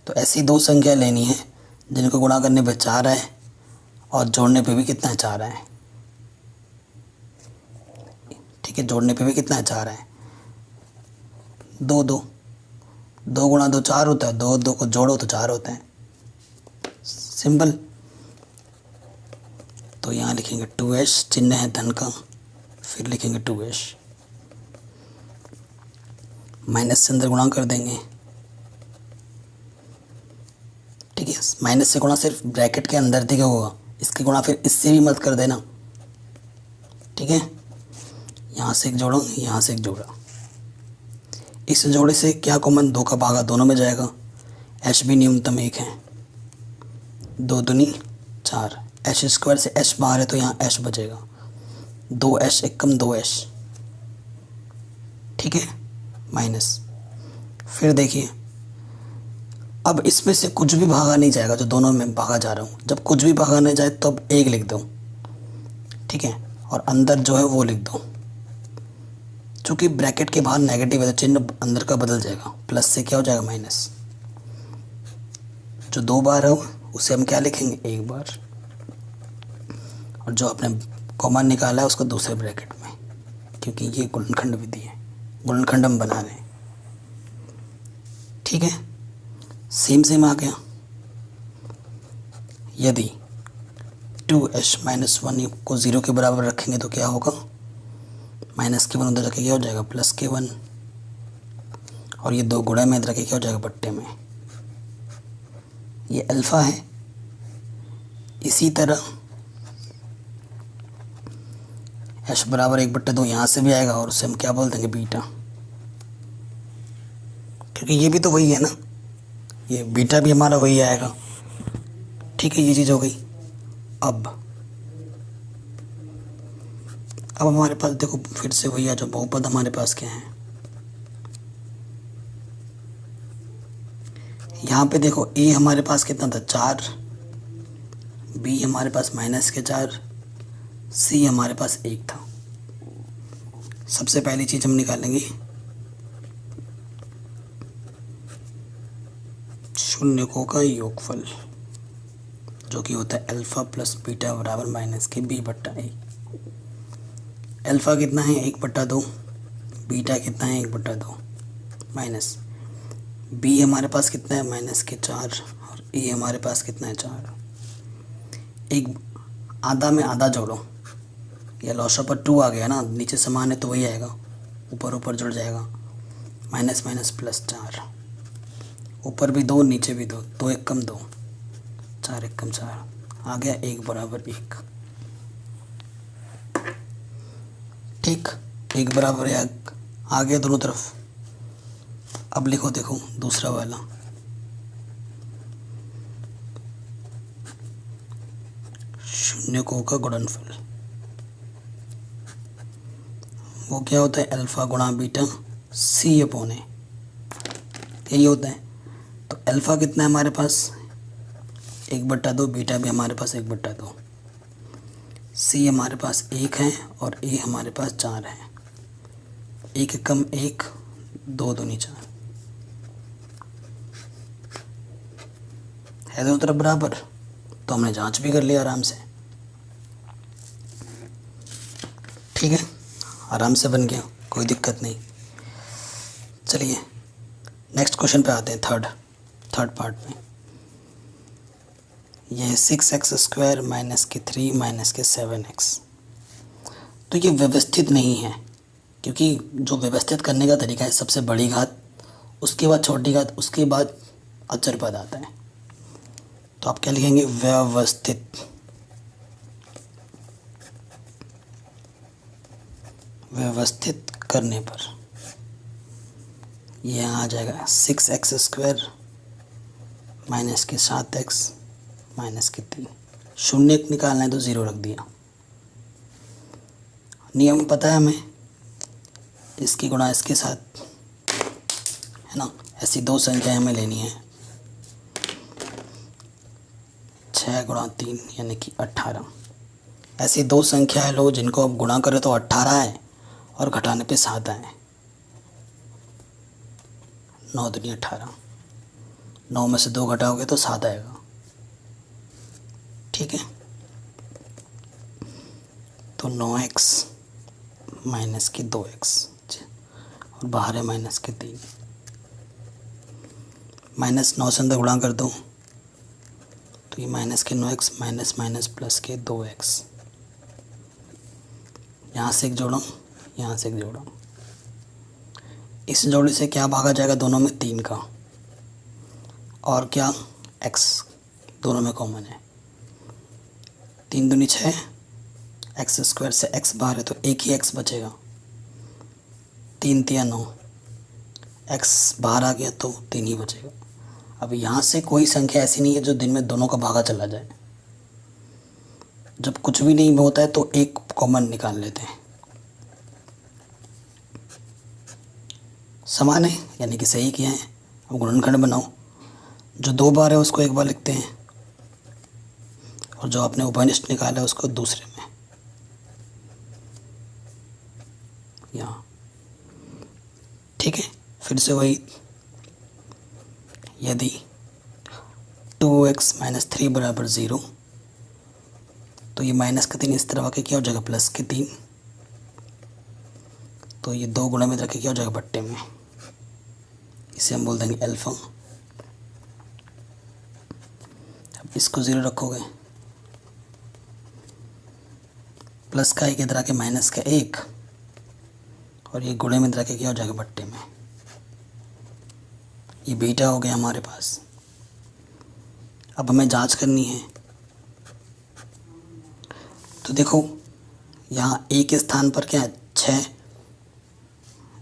तो ऐसी 2 संख्या लेनी है जिनको गुणा करने पे 4 है और जोड़ने पे भी कितना है 4 है। ठीक है, जोड़ने पे भी कितना है 4 है। 2 2 2 गुणा 2 4 होता है, 2 2 को जोड़ो तो 4 होते हैं, सिंपल। तो यहाँ लिखेंगे 2s, चिन्ह है धन का, फिर लिखेंगे 2s, माइनस से अंदर गुणा कर देंगे। ठीक है, माइनस से गुणा सिर्फ ब्रैकेट के अंदर दिखा होगा, इसके गुणा फिर इससे भी मत कर देना। ठीक है, यहाँ से एक जोड़ा, यहाँ से एक जोड़ा, इस जोड़े से क्या कॉमन, 2 का भागा दोनों में जाएगा, h भी न्यूनतम 1 है। दो दूनी 4, एच स्क्वायर से एच बाहर है तो यहाँ एच बचेगा, 2h एक कम 2h, ठीक है, माइनस। फिर देखिए अब इसमें से कुछ भी भागा नहीं जाएगा, जो दोनों में भागा जा रहा हूँ, जब कुछ भी भागा नहीं जाए तो अब 1 लिख दो, ठीक है, और अंदर जो है वो लिख दो। चूँकि ब्रैकेट के बाहर नेगेटिव है तो चिन्ह अंदर का बदल जाएगा, प्लस से क्या हो जाएगा माइनस। जो 2 बार है उसे हम क्या लिखेंगे 1 बार, और जो आपने कॉमन निकाला है उसको दूसरे ब्रैकेट में, क्योंकि ये गुणनखंड विधि है, गुणनखंड हम बना रहे हैं, ठीक है। सेम आ गया। यदि 2h माइनस 1 को 0 के बराबर रखेंगे तो क्या होगा, माइनस के 1 उधर रखे क्या हो जाएगा प्लस के 1, और ये 2 गुणा में इधर रखे क्या हो जाएगा बट्टे में, ये अल्फ़ा है। इसी तरह h बराबर 1/2 यहाँ से भी आएगा और उसे हम क्या बोल देंगे बीटा, क्योंकि ये भी तो वही है ना, ये बीटा भी हमारा वही आएगा, ठीक है, ये चीज़ हो गई। अब हमारे पास देखो फिर से वही है, जो बहुपद हमारे पास क्या है, यहाँ पे देखो a हमारे पास कितना था 4, b हमारे पास -4, c हमारे पास 1 था। सबसे पहली चीज़ हम निकालेंगे शून्यकों का योगफल, जो कि होता है अल्फ़ा प्लस बीटा बराबर -b/a। अल्फ़ा कितना है 1/2, बीटा कितना है 1/2, माइनस b हमारे पास कितना है -4, और a हमारे पास कितना है 4। एक आधा में आधा जोड़ो, या लॉसा पर 2 आ गया ना, नीचे समान है तो वही आएगा, ऊपर ऊपर जुड़ जाएगा, माइनस माइनस प्लस 4, ऊपर भी 2 नीचे भी 2, 2 एक कम 2, 4 एक कम 4, आ गया 1 बराबर 1, ठीक, 1 बराबर 1 आ गया दोनों तरफ। अब लिखो देखो दूसरा वाला, शून्यकों का गुणनफल, वो क्या होता है अल्फ़ा गुणा बीटा c/a, यही होता है। तो अल्फ़ा कितना है हमारे पास 1/2, बीटा भी हमारे पास 1/2, c हमारे पास 1 है और a हमारे पास 4 है, 1 कम 1, 2 दूनी 4, है दोनों तरफ बराबर। तो हमने जांच भी कर लिया आराम से, ठीक है, आराम से बन गया, कोई दिक्कत नहीं। चलिए नेक्स्ट क्वेश्चन पे आते हैं, थर्ड पार्ट में। यह है 6x² -3 -7x। तो ये व्यवस्थित नहीं है, क्योंकि जो व्यवस्थित करने का तरीका है सबसे बड़ी घात, उसके बाद छोटी घात, उसके बाद अचर पद आता है। तो आप क्या लिखेंगे व्यवस्थित करने पर यह आ जाएगा 6x² -7x -3। शून्य निकालना है तो 0 रख दिया। नियम पता है हमें, इसकी गुणा इसके साथ, है ना, ऐसी 2 संख्याएं हमें लेनी है, 6 गुणा 3 यानी कि 18। ऐसी 2 संख्याएं लो जिनको आप गुणा करें तो 18 है और घटाने पे 7 आए, 9 दूनी 18, 9 में से 2 घटाओगे तो 7 आएगा, ठीक है। तो 9x -2x और बाहर है -3, -9 से अंदर गुणा कर दो तो ये -9x माइनस प्लस के 2x, यहाँ से एक जोड़ो, यहाँ से एक जोड़ो, इस जोड़े से क्या भागा जाएगा दोनों में 3 का, और क्या x दोनों में कॉमन है, 3 दूनी 6, x² से x बाहर है तो एक ही x बचेगा, 3 3 9, x बाहर आ गया तो 3 ही बचेगा। अब यहाँ से कोई संख्या ऐसी नहीं है जो दिन में दोनों का भागा चला जाए। जब कुछ भी नहीं होता है तो एक कॉमन निकाल लेते हैं। समान है यानी कि सही किया है। अब गुणनखंड बनाओ, जो 2 बार है उसको एक बार लिखते हैं और जो आपने उभयनिष्ठ निकाला है उसको दूसरे में यहाँ। ठीक है, फिर से वही, यदि 2x - 3 बराबर 0 तो ये माइनस का 3 इस तरफ आके क्या हो जाएगा प्लस के 3, तो ये 2 गुणा में रख के क्या हो जाएगा बट्टे में, इसे हम बोल देंगे अल्फा। अब इसको 0 रखोगे, प्लस का 1 इधर आके माइनस का 1 और ये गुणे में इधर आके क्या हो जाएगा बट्टे में, ये बीटा हो गया हमारे पास। अब हमें जांच करनी है, तो देखो यहाँ ए के स्थान पर क्या है 6,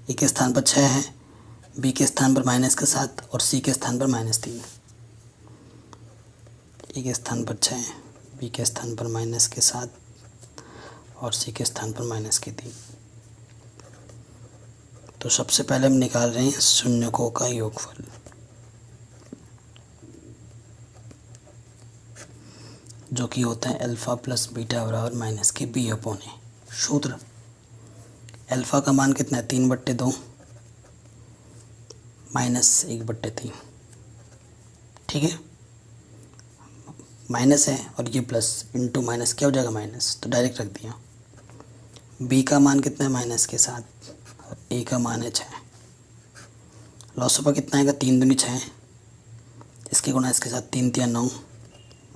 ए के स्थान पर 6 है, बी के स्थान पर माइनस के 7 और सी के स्थान पर -3। ए के स्थान पर 6, बी के स्थान पर माइनस के 7 और सी के स्थान पर -3। तो सबसे पहले हम निकाल रहे हैं शून्यकों का योगफल। जो कि होता है अल्फ़ा प्लस बीटा बराबर माइनस के बी अपॉन ए। सूत्र, अल्फ़ा का मान कितना है 3/2 माइनस 1/3। ठीक है, माइनस है और ये प्लस इंटू माइनस क्या हो जाएगा माइनस, तो डायरेक्ट रख दिया। बी का मान कितना है -7 और ए का मान है 6। लॉसों पर कितना आएगा 3 दूनी 6, इसके गुणा इसके साथ 3 3 9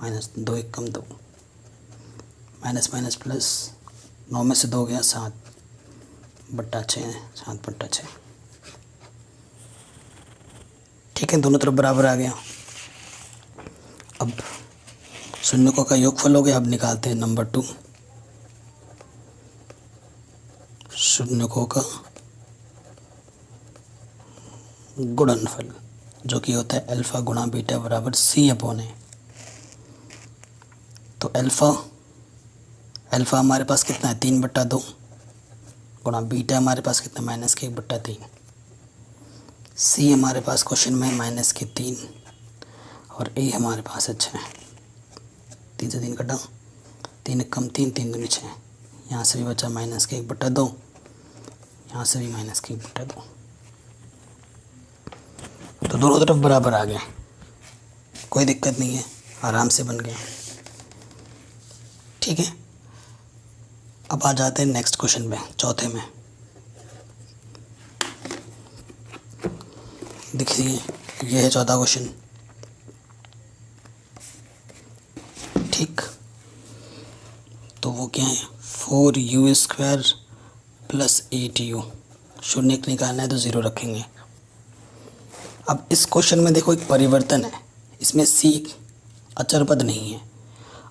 -2 1 कम 2 माइनस माइनस प्लस 9 में से 2 गया 7/6 7/6। ठीक है, दोनों तरफ बराबर आ गया। अब शून्यकों का योगफल हो गया। अब निकालते हैं नंबर 2, शून्यकों का गुणनफल, जो कि होता है अल्फ़ा गुणा बीटा बराबर सी अपॉन ए। तो अल्फ़ा हमारे पास कितना है 3/2 गुणा बीटा हमारे पास कितना -1/3। सी हमारे पास क्वेश्चन में -3 और ए हमारे पास है 6। 3 से 3 कटा, 3 कम 3 3 दूनी 6। यहाँ से भी बचा -1/2, यहाँ से भी -1/2। तो दोनों तरफ बराबर आ गया, कोई दिक्कत नहीं है, आराम से बन गया। ठीक है, अब आ जाते हैं नेक्स्ट क्वेश्चन में, चौथे में। देखिए ये है चौथा क्वेश्चन। ठीक, तो वो क्या है 4u² + 8u। शून्य निकालना है तो 0 रखेंगे। अब इस क्वेश्चन में देखो एक परिवर्तन है, इसमें सी अचर पद नहीं है,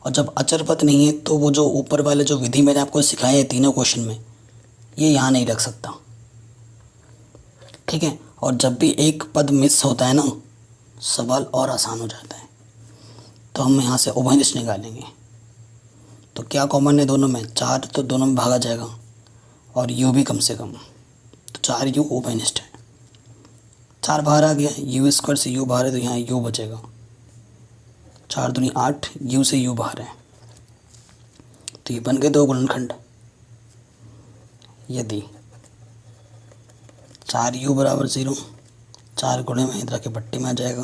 और जब अचर पद नहीं है तो वो जो ऊपर वाले जो विधि मैंने आपको सिखाई है तीनों क्वेश्चन में, ये यहाँ नहीं रख सकता। ठीक है, और जब भी एक पद मिस होता है ना, सवाल और आसान हो जाता है। तो हम यहाँ से उभयनिष्ठ निकालेंगे। तो क्या कॉमन है दोनों में, 4 तो दोनों में भागा जाएगा और u भी कम से कम, तो 4u उभयनिष्ठ है। 4 बाहर आ गया, u² से u बाहर है तो यहाँ u बचेगा। 4 दूनी 8, u से u बाहर है, तो ये बन गए 2 गुणनखंड। यदि 4u बराबर 0, 4 गुणे में इधर के पट्टी में आ जाएगा,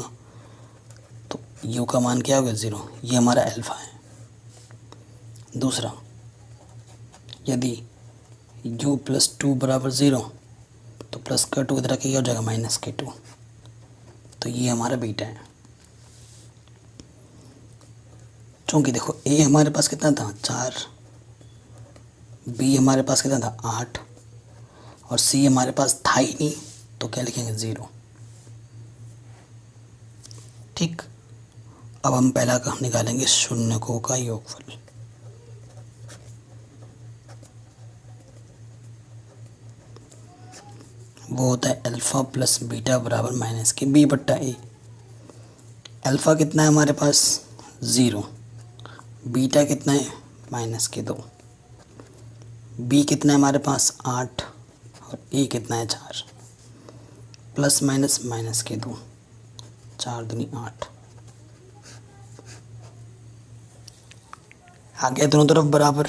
तो u का मान क्या होगा 0। ये हमारा अल्फ़ा है। दूसरा, यदि u + 2 बराबर 0, तो प्लस का 2 इधर के क्या हो जाएगा -2, तो ये हमारा बीटा है। चूँकि देखो a हमारे पास कितना था 4, b हमारे पास कितना था 8 और c हमारे पास था ही नहीं, तो क्या लिखेंगे 0। ठीक, अब हम पहला का निकालेंगे शून्यकों का योगफल। वो होता है अल्फ़ा प्लस बीटा बराबर -b/a। अल्फ़ा कितना है हमारे पास 0, बीटा कितना है -2, बी कितना है हमारे पास 8 और ए कितना है 4, प्लस माइनस -2, 4 दूनी 8। आ गया दोनों तरफ बराबर,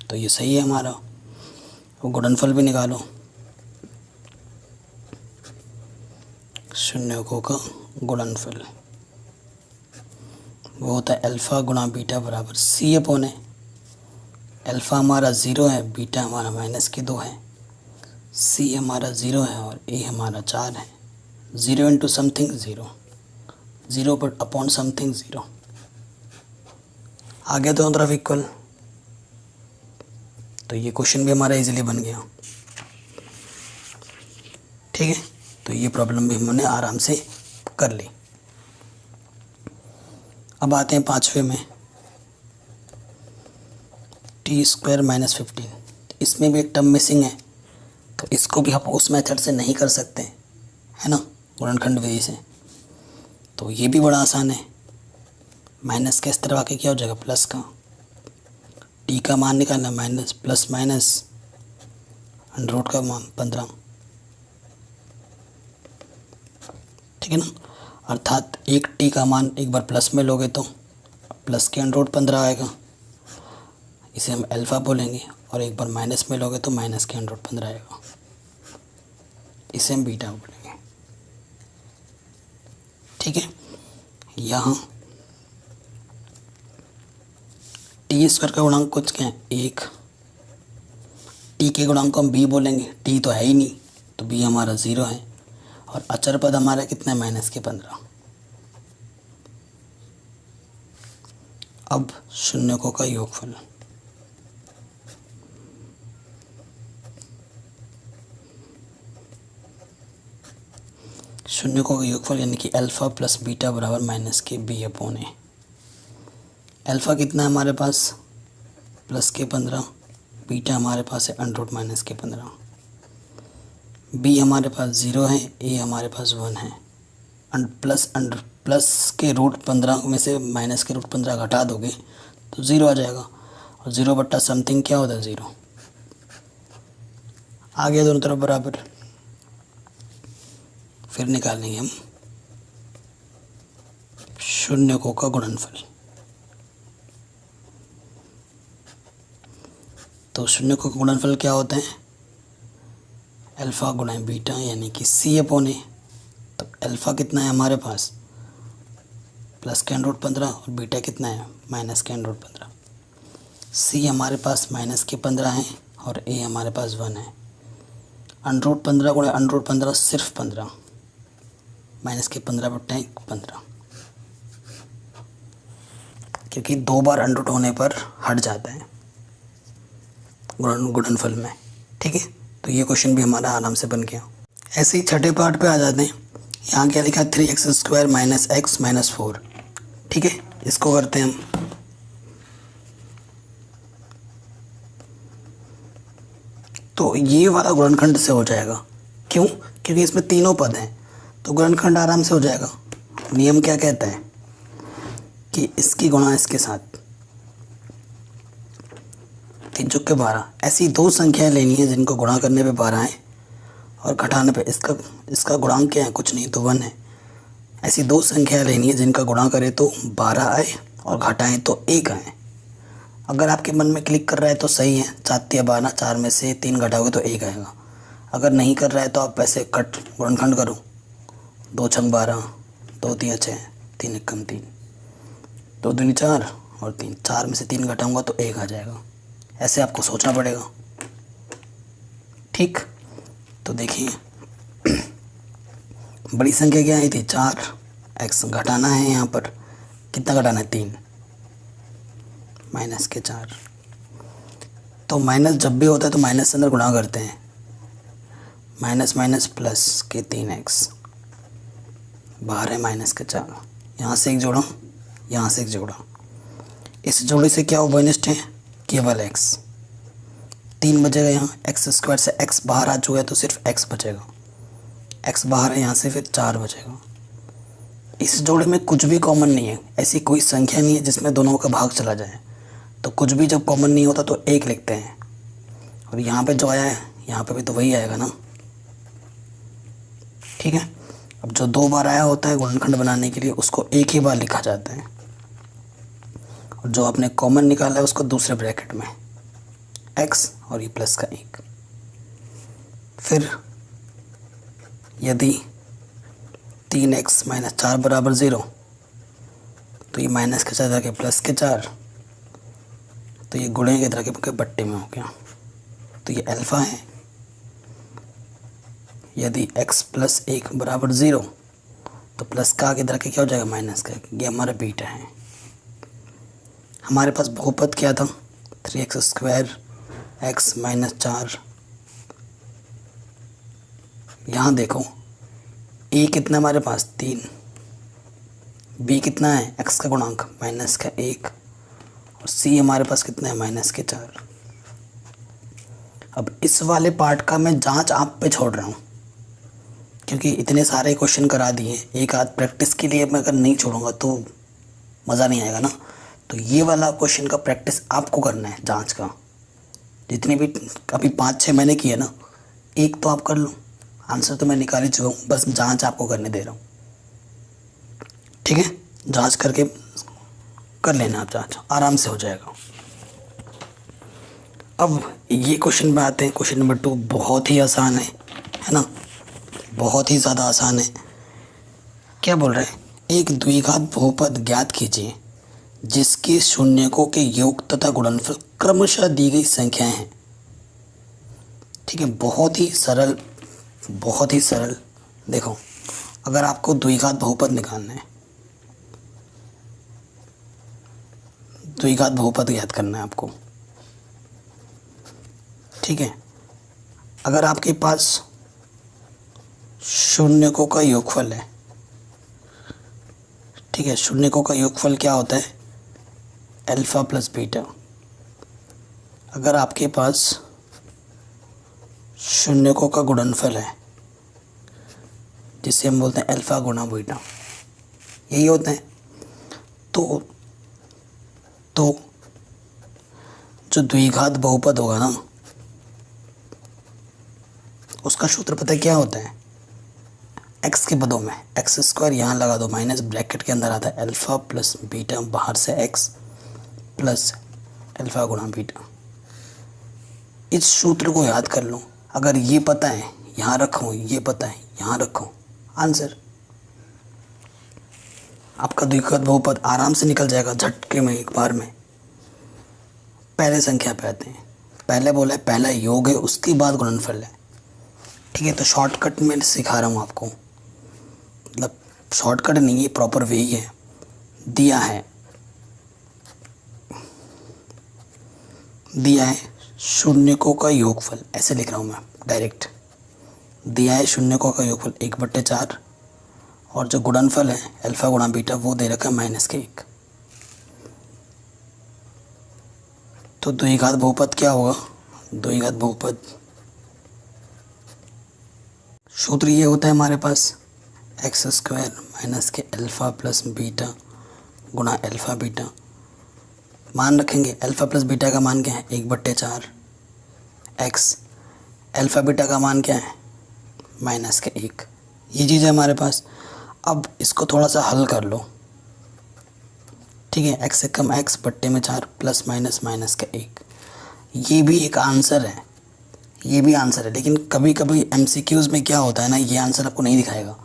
तो ये सही है हमारा। वो गुणनफल भी निकालो, शून्यकों का गुणनफल वो होता है अल्फ़ा गुणा बीटा बराबर C/, अल्फ़ा हमारा 0 है, बीटा हमारा -2 है, C हमारा 0 है और A हमारा 4 है। 0 इंटू समथिंग 0, 0 पर अपॉन समथिंग 0। आ गया दोनों तरफ इक्वल, तो ये क्वेश्चन भी हमारा इजीली बन गया। ठीक है, तो ये प्रॉब्लम भी हमने आराम से कर ली। अब आते हैं 5वें में, t² -15। इसमें भी एक टर्म मिसिंग है, तो इसको भी आप उस मेथड से नहीं कर सकते, है ना, गुणनखंड विधि से। तो ये भी बड़ा आसान है, माइनस के इस तरफ आके क्या हो जाएगा प्लस का, t का मान निकालना माइनस प्लस माइनस अंडर का मान 15, ठीक है ना। अर्थात एक t का मान एक बार प्लस में लोगे तो प्लस के अंडर 15 आएगा, इसे हम अल्फ़ा बोलेंगे, और एक बार माइनस में लोगे तो माइनस के अंडर 15 आएगा, इसे हम बीटा बोलेंगे। ठीक है, यहाँ t² का गुणांक कुछ क्या है 1, t के गुणांक को हम b बोलेंगे, t तो है ही नहीं तो b हमारा 0 है, और अचर पद हमारा कितना है -15। अब शून्यकों का योगफल, शून्यकों का योगफल यानी कि अल्फ़ा प्लस बीटा बराबर -b/a। अल्फ़ा कितना है हमारे पास +15, बीटा हमारे पास है √-15, बी हमारे पास 0 है, ए हमारे पास 1 है, प्लस के √15 में से माइनस के √15 घटा दोगे तो 0 आ जाएगा, और 0 बट्टा समथिंग क्या होता है 0। आ गया दोनों तरफ बराबर, फिर निकालेंगे हम शून्यकों का गुणनफल। तो शून्यकों का गुणनफल क्या होते हैं अल्फ़ा गुणा बीटा यानी कि C/a। तो अल्फ़ा कितना है हमारे पास प्लस के √15 और बीटा कितना है माइनस के √15। C हमारे पास -15 है और A हमारे पास 1 है। √15 गुणा √15 सिर्फ 15, -15 बट्टे 15, क्योंकि 2 बार अंडर होने पर हट जाता है गुणनफल में। ठीक है, तो ये क्वेश्चन भी हमारा आराम से बन गया। ऐसे ही छठे पार्ट पे आ जाते हैं। यहाँ क्या लिखा है 3x² - x - 4। ठीक है, इसको करते हैं हम। तो ये वाला गुणनखंड से हो जाएगा, क्यों? क्योंकि इसमें तीनों पद हैं, तो गुणनखंड आराम से हो जाएगा। नियम क्या कहता है कि इसकी गुणा इसके साथ 3 चौके 12। ऐसी दो संख्याएं लेनी है जिनको गुणा करने पे 12 है और घटाने पे इसका गुणांक क्या है, कुछ नहीं तो 1 है। ऐसी दो संख्याएं लेनी है जिनका गुणा करें तो 12 आए और घटाएं तो 1 आए। अगर आपके मन में क्लिक कर रहा है तो सही है, 4 या 12, 4 में से 3 घटाओगे तो 1 आएगा। अगर नहीं कर रहा है तो आप वैसे कट गुणनखंड करो, 2 छंग 12, 2 तिया 6, 3 एकम 3, 2 दूनी 4 और 3, 4 में से 3 घटाऊंगा तो 1 आ जाएगा। ऐसे आपको सोचना पड़ेगा। ठीक, तो देखिए बड़ी संख्या क्या आई थी 4, x घटाना है, यहाँ पर कितना घटाना है 3, -4। तो माइनस जब भी होता है तो माइनस से अंदर गुणा करते हैं, माइनस प्लस के 3x, बाहर है -4। यहाँ से एक जोड़ा, यहाँ से एक जोड़ा, इस जोड़े से क्या ओवरनिस्ट है केवल x। 3 बचेगा यहाँ, x² से x बाहर आ चुका है तो सिर्फ x बचेगा, x बाहर है यहाँ से, फिर 4 बचेगा। इस जोड़े में कुछ भी कॉमन नहीं है, ऐसी कोई संख्या नहीं है जिसमें दोनों का भाग चला जाए। तो कुछ भी जब कॉमन नहीं होता तो एक लिखते हैं, और यहाँ पे जो आया है यहाँ पे भी तो वही आएगा ना, ठीक है। अब जो 2 बार आया होता है गुणनखंड बनाने के लिए उसको एक ही बार लिखा जाता है, और जो आपने कॉमन निकाला है उसको दूसरे ब्रैकेट में x और ये प्लस का 1। फिर यदि 3x - 4 बराबर 0, तो ये माइनस के 4 के प्लस के 4, तो ये गुणे के तरह के बट्टे में हो गया, तो ये अल्फ़ा है। यदि x + 1 बराबर 0, तो प्लस का आगे तरह के क्या हो जाएगा, माइनस का, ये हमारा बीटा है। हमारे पास बहुपद क्या था, 3x² x - 4। यहाँ देखो a कितना हमारे पास 3, b कितना है x का गुणांक माइनस का 1, और c हमारे पास कितना है माइनस के 4। अब इस वाले पार्ट का मैं जांच आप पे छोड़ रहा हूँ, क्योंकि इतने सारे क्वेश्चन करा दिए, एक आध प्रैक्टिस के लिए मैं अगर नहीं छोड़ूंगा तो मज़ा नहीं आएगा ना। तो ये वाला क्वेश्चन का प्रैक्टिस आपको करना है, जांच का। जितने भी अभी 5-6 महीने किए ना, एक तो आप कर लो, आंसर तो मैं निकाल ही चुका हूँ, बस जांच आपको करने दे रहा हूँ, ठीक है। जांच करके कर लेना आप, जांच आराम से हो जाएगा। अब ये क्वेश्चन में आते हैं, क्वेश्चन नंबर 2 बहुत ही आसान है ना, बहुत ही ज़्यादा आसान है। क्या बोल रहे हैं, एक द्विघात बहुपद ज्ञात कीजिए जिसके शून्यकों के योग तथा गुणनफल क्रमशः दी गई संख्याएं हैं। ठीक है, बहुत ही सरल, बहुत ही सरल। देखो, अगर आपको द्विघात बहुपद निकालना है, द्विघात बहुपद याद करना है आपको, ठीक है। अगर आपके पास शून्यकों का योगफल है, ठीक है, शून्यकों का योगफल क्या होता है, अल्फ़ा प्लस बीटा। अगर आपके पास शून्यकों का गुणनफल है, जिसे हम बोलते हैं अल्फ़ा गुणा बीटा, यही होता है। तो जो द्विघात बहुपद होगा ना, उसका सूत्र पता है क्या होता है, x के पदों में x² यहाँ लगा दो, माइनस ब्रैकेट के अंदर आता है अल्फ़ा प्लस बीटा, बाहर से x प्लस अल्फ़ा गुणा बीटा। इस सूत्र को याद कर लो। अगर ये पता है यहाँ रखो, ये पता है यहाँ रखो, आंसर आपका द्विघात बहुपद आराम से निकल जाएगा झटके में, एक बार में। पहले संख्या पे आते हैं, पहले बोला है पहला योग है, उसके बाद गुणनफल है, ठीक है। तो शॉर्टकट में सिखा रहा हूँ आपको, मतलब शॉर्टकट नहीं है, प्रॉपर वे ही है। दिया है शून्यकों का योगफल, ऐसे लिख रहा हूँ मैं डायरेक्ट। दिया है शून्यकों का योगफल 1/4, और जो गुणनफल है अल्फ़ा गुणा बीटा वो दे रखा है -1। तो द्विघात बहुपद क्या होगा, द्विघात बहुपद सूत्र ये होता है हमारे पास x² माइनस के अल्फ़ा प्लस बीटा गुणा अल्फ़ा बीटा। मान रखेंगे अल्फ़ा प्लस बीटा का मान क्या है, 1/4 x, अल्फ़ा बीटा का मान क्या है -1। ये चीज़ है हमारे पास। अब इसको थोड़ा सा हल कर लो, ठीक है। x से कम x बट्टे में 4 प्लस माइनस -1, ये भी एक आंसर है, ये भी आंसर है। लेकिन कभी कभी MCQs में क्या होता है ना, ये आंसर आपको नहीं दिखाएगा,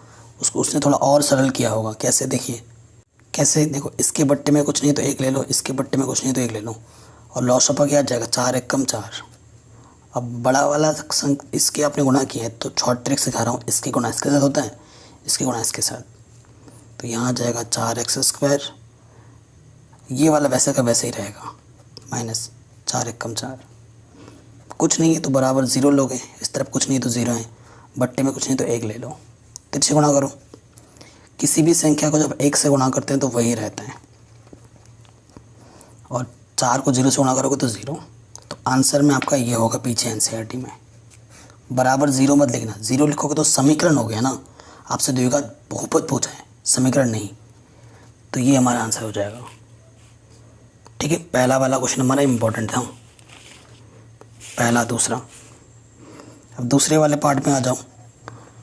उसने थोड़ा और सरल किया होगा। कैसे, देखिए कैसे, देखो इसके बट्टे में कुछ नहीं तो 1 ले लो, इसके बट्टे में कुछ नहीं तो 1 ले लो, और लॉसअपा क्या आ जाएगा, 4 1 कम 4। अब बड़ा वाला इसके आपने गुणा किया है, तो शॉर्ट ट्रिक सिखा रहा हूँ, इसके गुणा इसके साथ होता है, इसके गुणा इसके साथ, तो यहाँ आ जाएगा 4x²। ये वाला वैसे का वैसे ही रहेगा, माइनस 4 1 कम 4, कुछ नहीं है तो बराबर 0 लोगे, इस तरफ कुछ नहीं तो 0 है, बट्टे में कुछ नहीं तो 1 ले लो, तिरछे गुणा करो। किसी भी संख्या को जब 1 से गुणा करते हैं तो वही रहता है, और 4 को 0 से गुणा करोगे तो 0। तो आंसर में आपका ये होगा पीछे NCERT में। बराबर 0 मत लिखना, 0 लिखोगे तो समीकरण हो गया ना, आपसे द्विघात बहुपद पूछा है, समीकरण नहीं। तो ये हमारा आंसर हो जाएगा। ठीक है, पहला वाला क्वेश्चन हमारा इम्पोर्टेंट था, पहला। दूसरा, अब दूसरे वाले पार्ट में आ जाओ।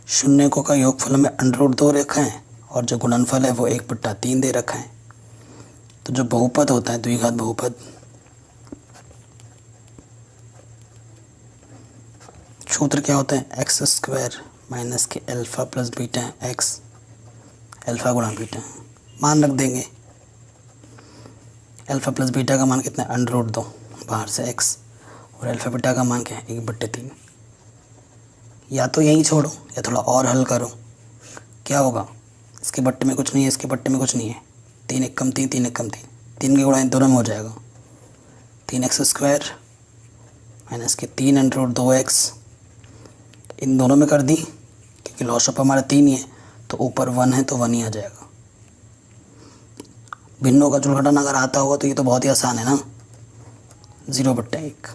शून्यकों का योगफल में √2 रखा है और जो गुणनफल है वो 1/3 दे रखा है। तो जो बहुपद होता है, द्विघात बहुपद, सूत्र क्या होता है? x² माइनस के alpha plus beta x, alpha गुणा बीटा। मान रख देंगे, अल्फ़ा प्लस बीटा का मान कितना है? √2, बाहर से x, और अल्फ़ा बीटा का मान क्या है? 1/3। या तो यहीं छोड़ो या थोड़ा और हल करो। क्या होगा? इसके बट्टे में कुछ नहीं है, इसके बट्टे में कुछ नहीं है। 3 × 3 3 × 3 3 के गुणा इन दोनों में हो जाएगा। 3x² माइनस के 3 √2x, इन दोनों में कर दी क्योंकि लॉस ऑफ हमारा 3 ही है, तो ऊपर 1 है तो 1 ही आ जाएगा। भिन्नों का जुल घटाना अगर आता होगा तो ये तो बहुत ही आसान है ना, 0/1।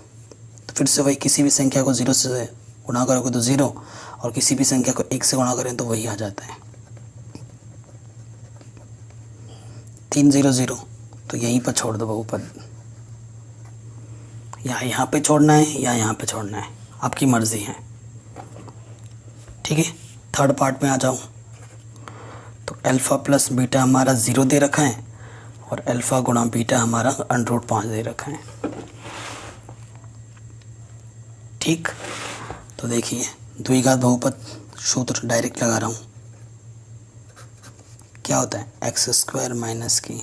तो फिर से वही, किसी भी संख्या को 0 से गुणा करोगे तो 0, और किसी भी संख्या को 1 से गुणा करें तो वही आ जाता है। 3 0 0, तो यहीं पर छोड़ दो बहुपद। या यहाँ पे छोड़ना है या यहाँ पे छोड़ना है, आपकी मर्ज़ी है। ठीक है, थर्ड पार्ट में आ जाओ। तो अल्फ़ा प्लस बीटा हमारा 0 दे रखा है और अल्फ़ा गुणा बीटा हमारा √5 दे रखा है। ठीक, तो देखिए द्विघात बहुपद सूत्र डायरेक्ट लगा रहा हूँ। क्या होता है? x² माइनस की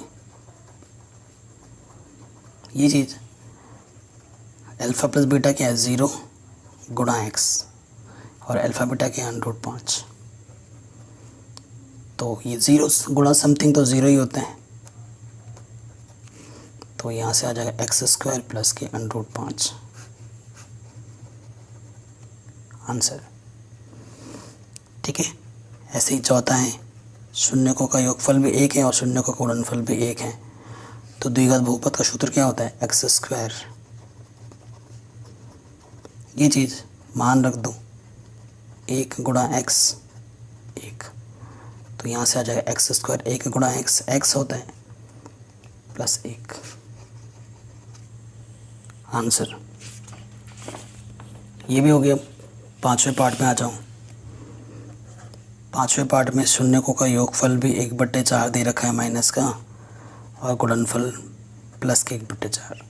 ये चीज़, अल्फ़ा प्लस बीटा क्या है? 0 गुणा x, और अल्फ़ा बीटा क्या है? √5। तो ये 0 गुणा समथिंग तो 0 ही होते हैं, तो यहाँ से आ जाएगा x² प्लस के √5 आंसर। ठीक है, ऐसे ही चौथा है, शून्यकों का योगफल भी 1 है और शून्यकों का गुणनफल भी 1 है। तो द्विघात बहुपद का सूत्र क्या होता है? x², ये चीज़ मान रख दो, 1 गुणा x 1, तो यहाँ से आ जाएगा x² 1 गुणा x, x होता है प्लस 1 आंसर। ये भी हो गया। पांचवें पार्ट में आ जाऊँ। पांचवें पार्ट में शून्यकों का योगफल भी 1/4 दे रखा है माइनस का, और गुणनफल प्लस के 1/4।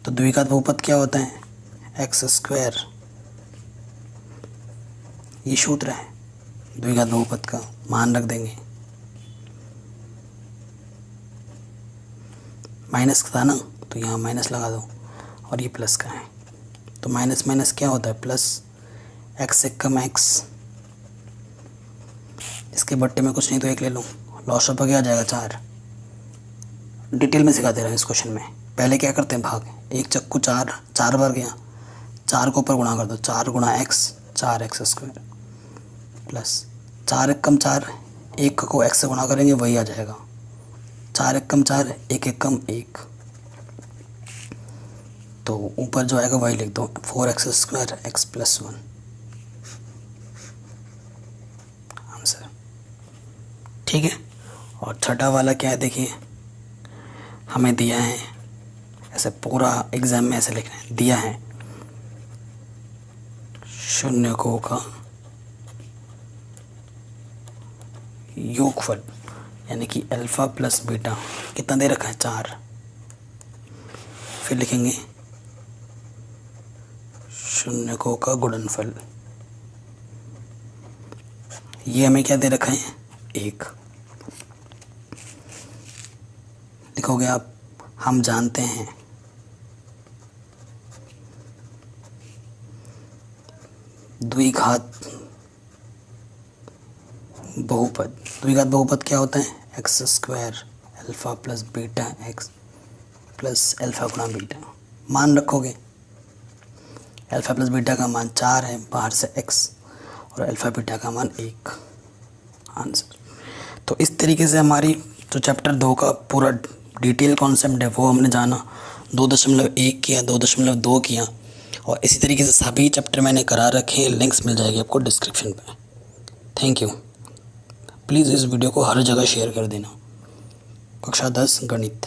तो द्विघात बहुपद क्या होता है? x², ये सूत्र है द्विघात बहुपद का, मान रख देंगे। माइनस का था ना, तो यहाँ माइनस लगा दो, और ये प्लस का है, तो माइनस माइनस क्या होता है? प्लस, x से कम x, इसके बट्टे में कुछ नहीं तो 1 ले लूँ, लॉस ऑफ क्या आ जाएगा? 4। डिटेल में सिखा दे रहा हूँ इस क्वेश्चन में। पहले क्या करते हैं? भाग, 1 चक्कू 4, 4 बार गया, 4 को ऊपर गुणा कर दो, 4 गुणा x, 4x² प्लस 4 1 कम 4, 1 को x से गुणा करेंगे वही आ जाएगा, 4 1 कम 4, 1 1 कम 1, तो ऊपर जो आएगा वही लिख दो, 4x² x प्लस 1 आंसर। ठीक है, और छठा वाला क्या है? देखिए हमें दिया है, ऐसे पूरा एग्जाम में ऐसे लिखना है, दिया है शून्यकों का योगफल, यानी कि अल्फ़ा प्लस बीटा कितना दे रखा है? 4। फिर लिखेंगे शून्यकों का गुणनफल, ये हमें क्या दे रखा है? 1। लिखोगे आप, हम जानते हैं द्विघात बहुपद, द्विघात बहुपद क्या होता है? x² alpha plus beta x plus alpha गुणा बीटा। मान रखोगे, अल्फ़ा प्लस बीटा का मान 4 है, बाहर से x, और अल्फ़ा बीटा का मान 1 आंसर। तो इस तरीके से हमारी जो चैप्टर 2 का पूरा डिटेल कॉन्सेप्ट है वो हमने जाना। 2.1 किया, 2.2 किया, और इसी तरीके से सभी चैप्टर मैंने करा रखे हैं। लिंक्स मिल जाएगी आपको डिस्क्रिप्शन पे। Thank you. प्लीज़ इस वीडियो को हर जगह शेयर कर देना। कक्षा 10 गणित।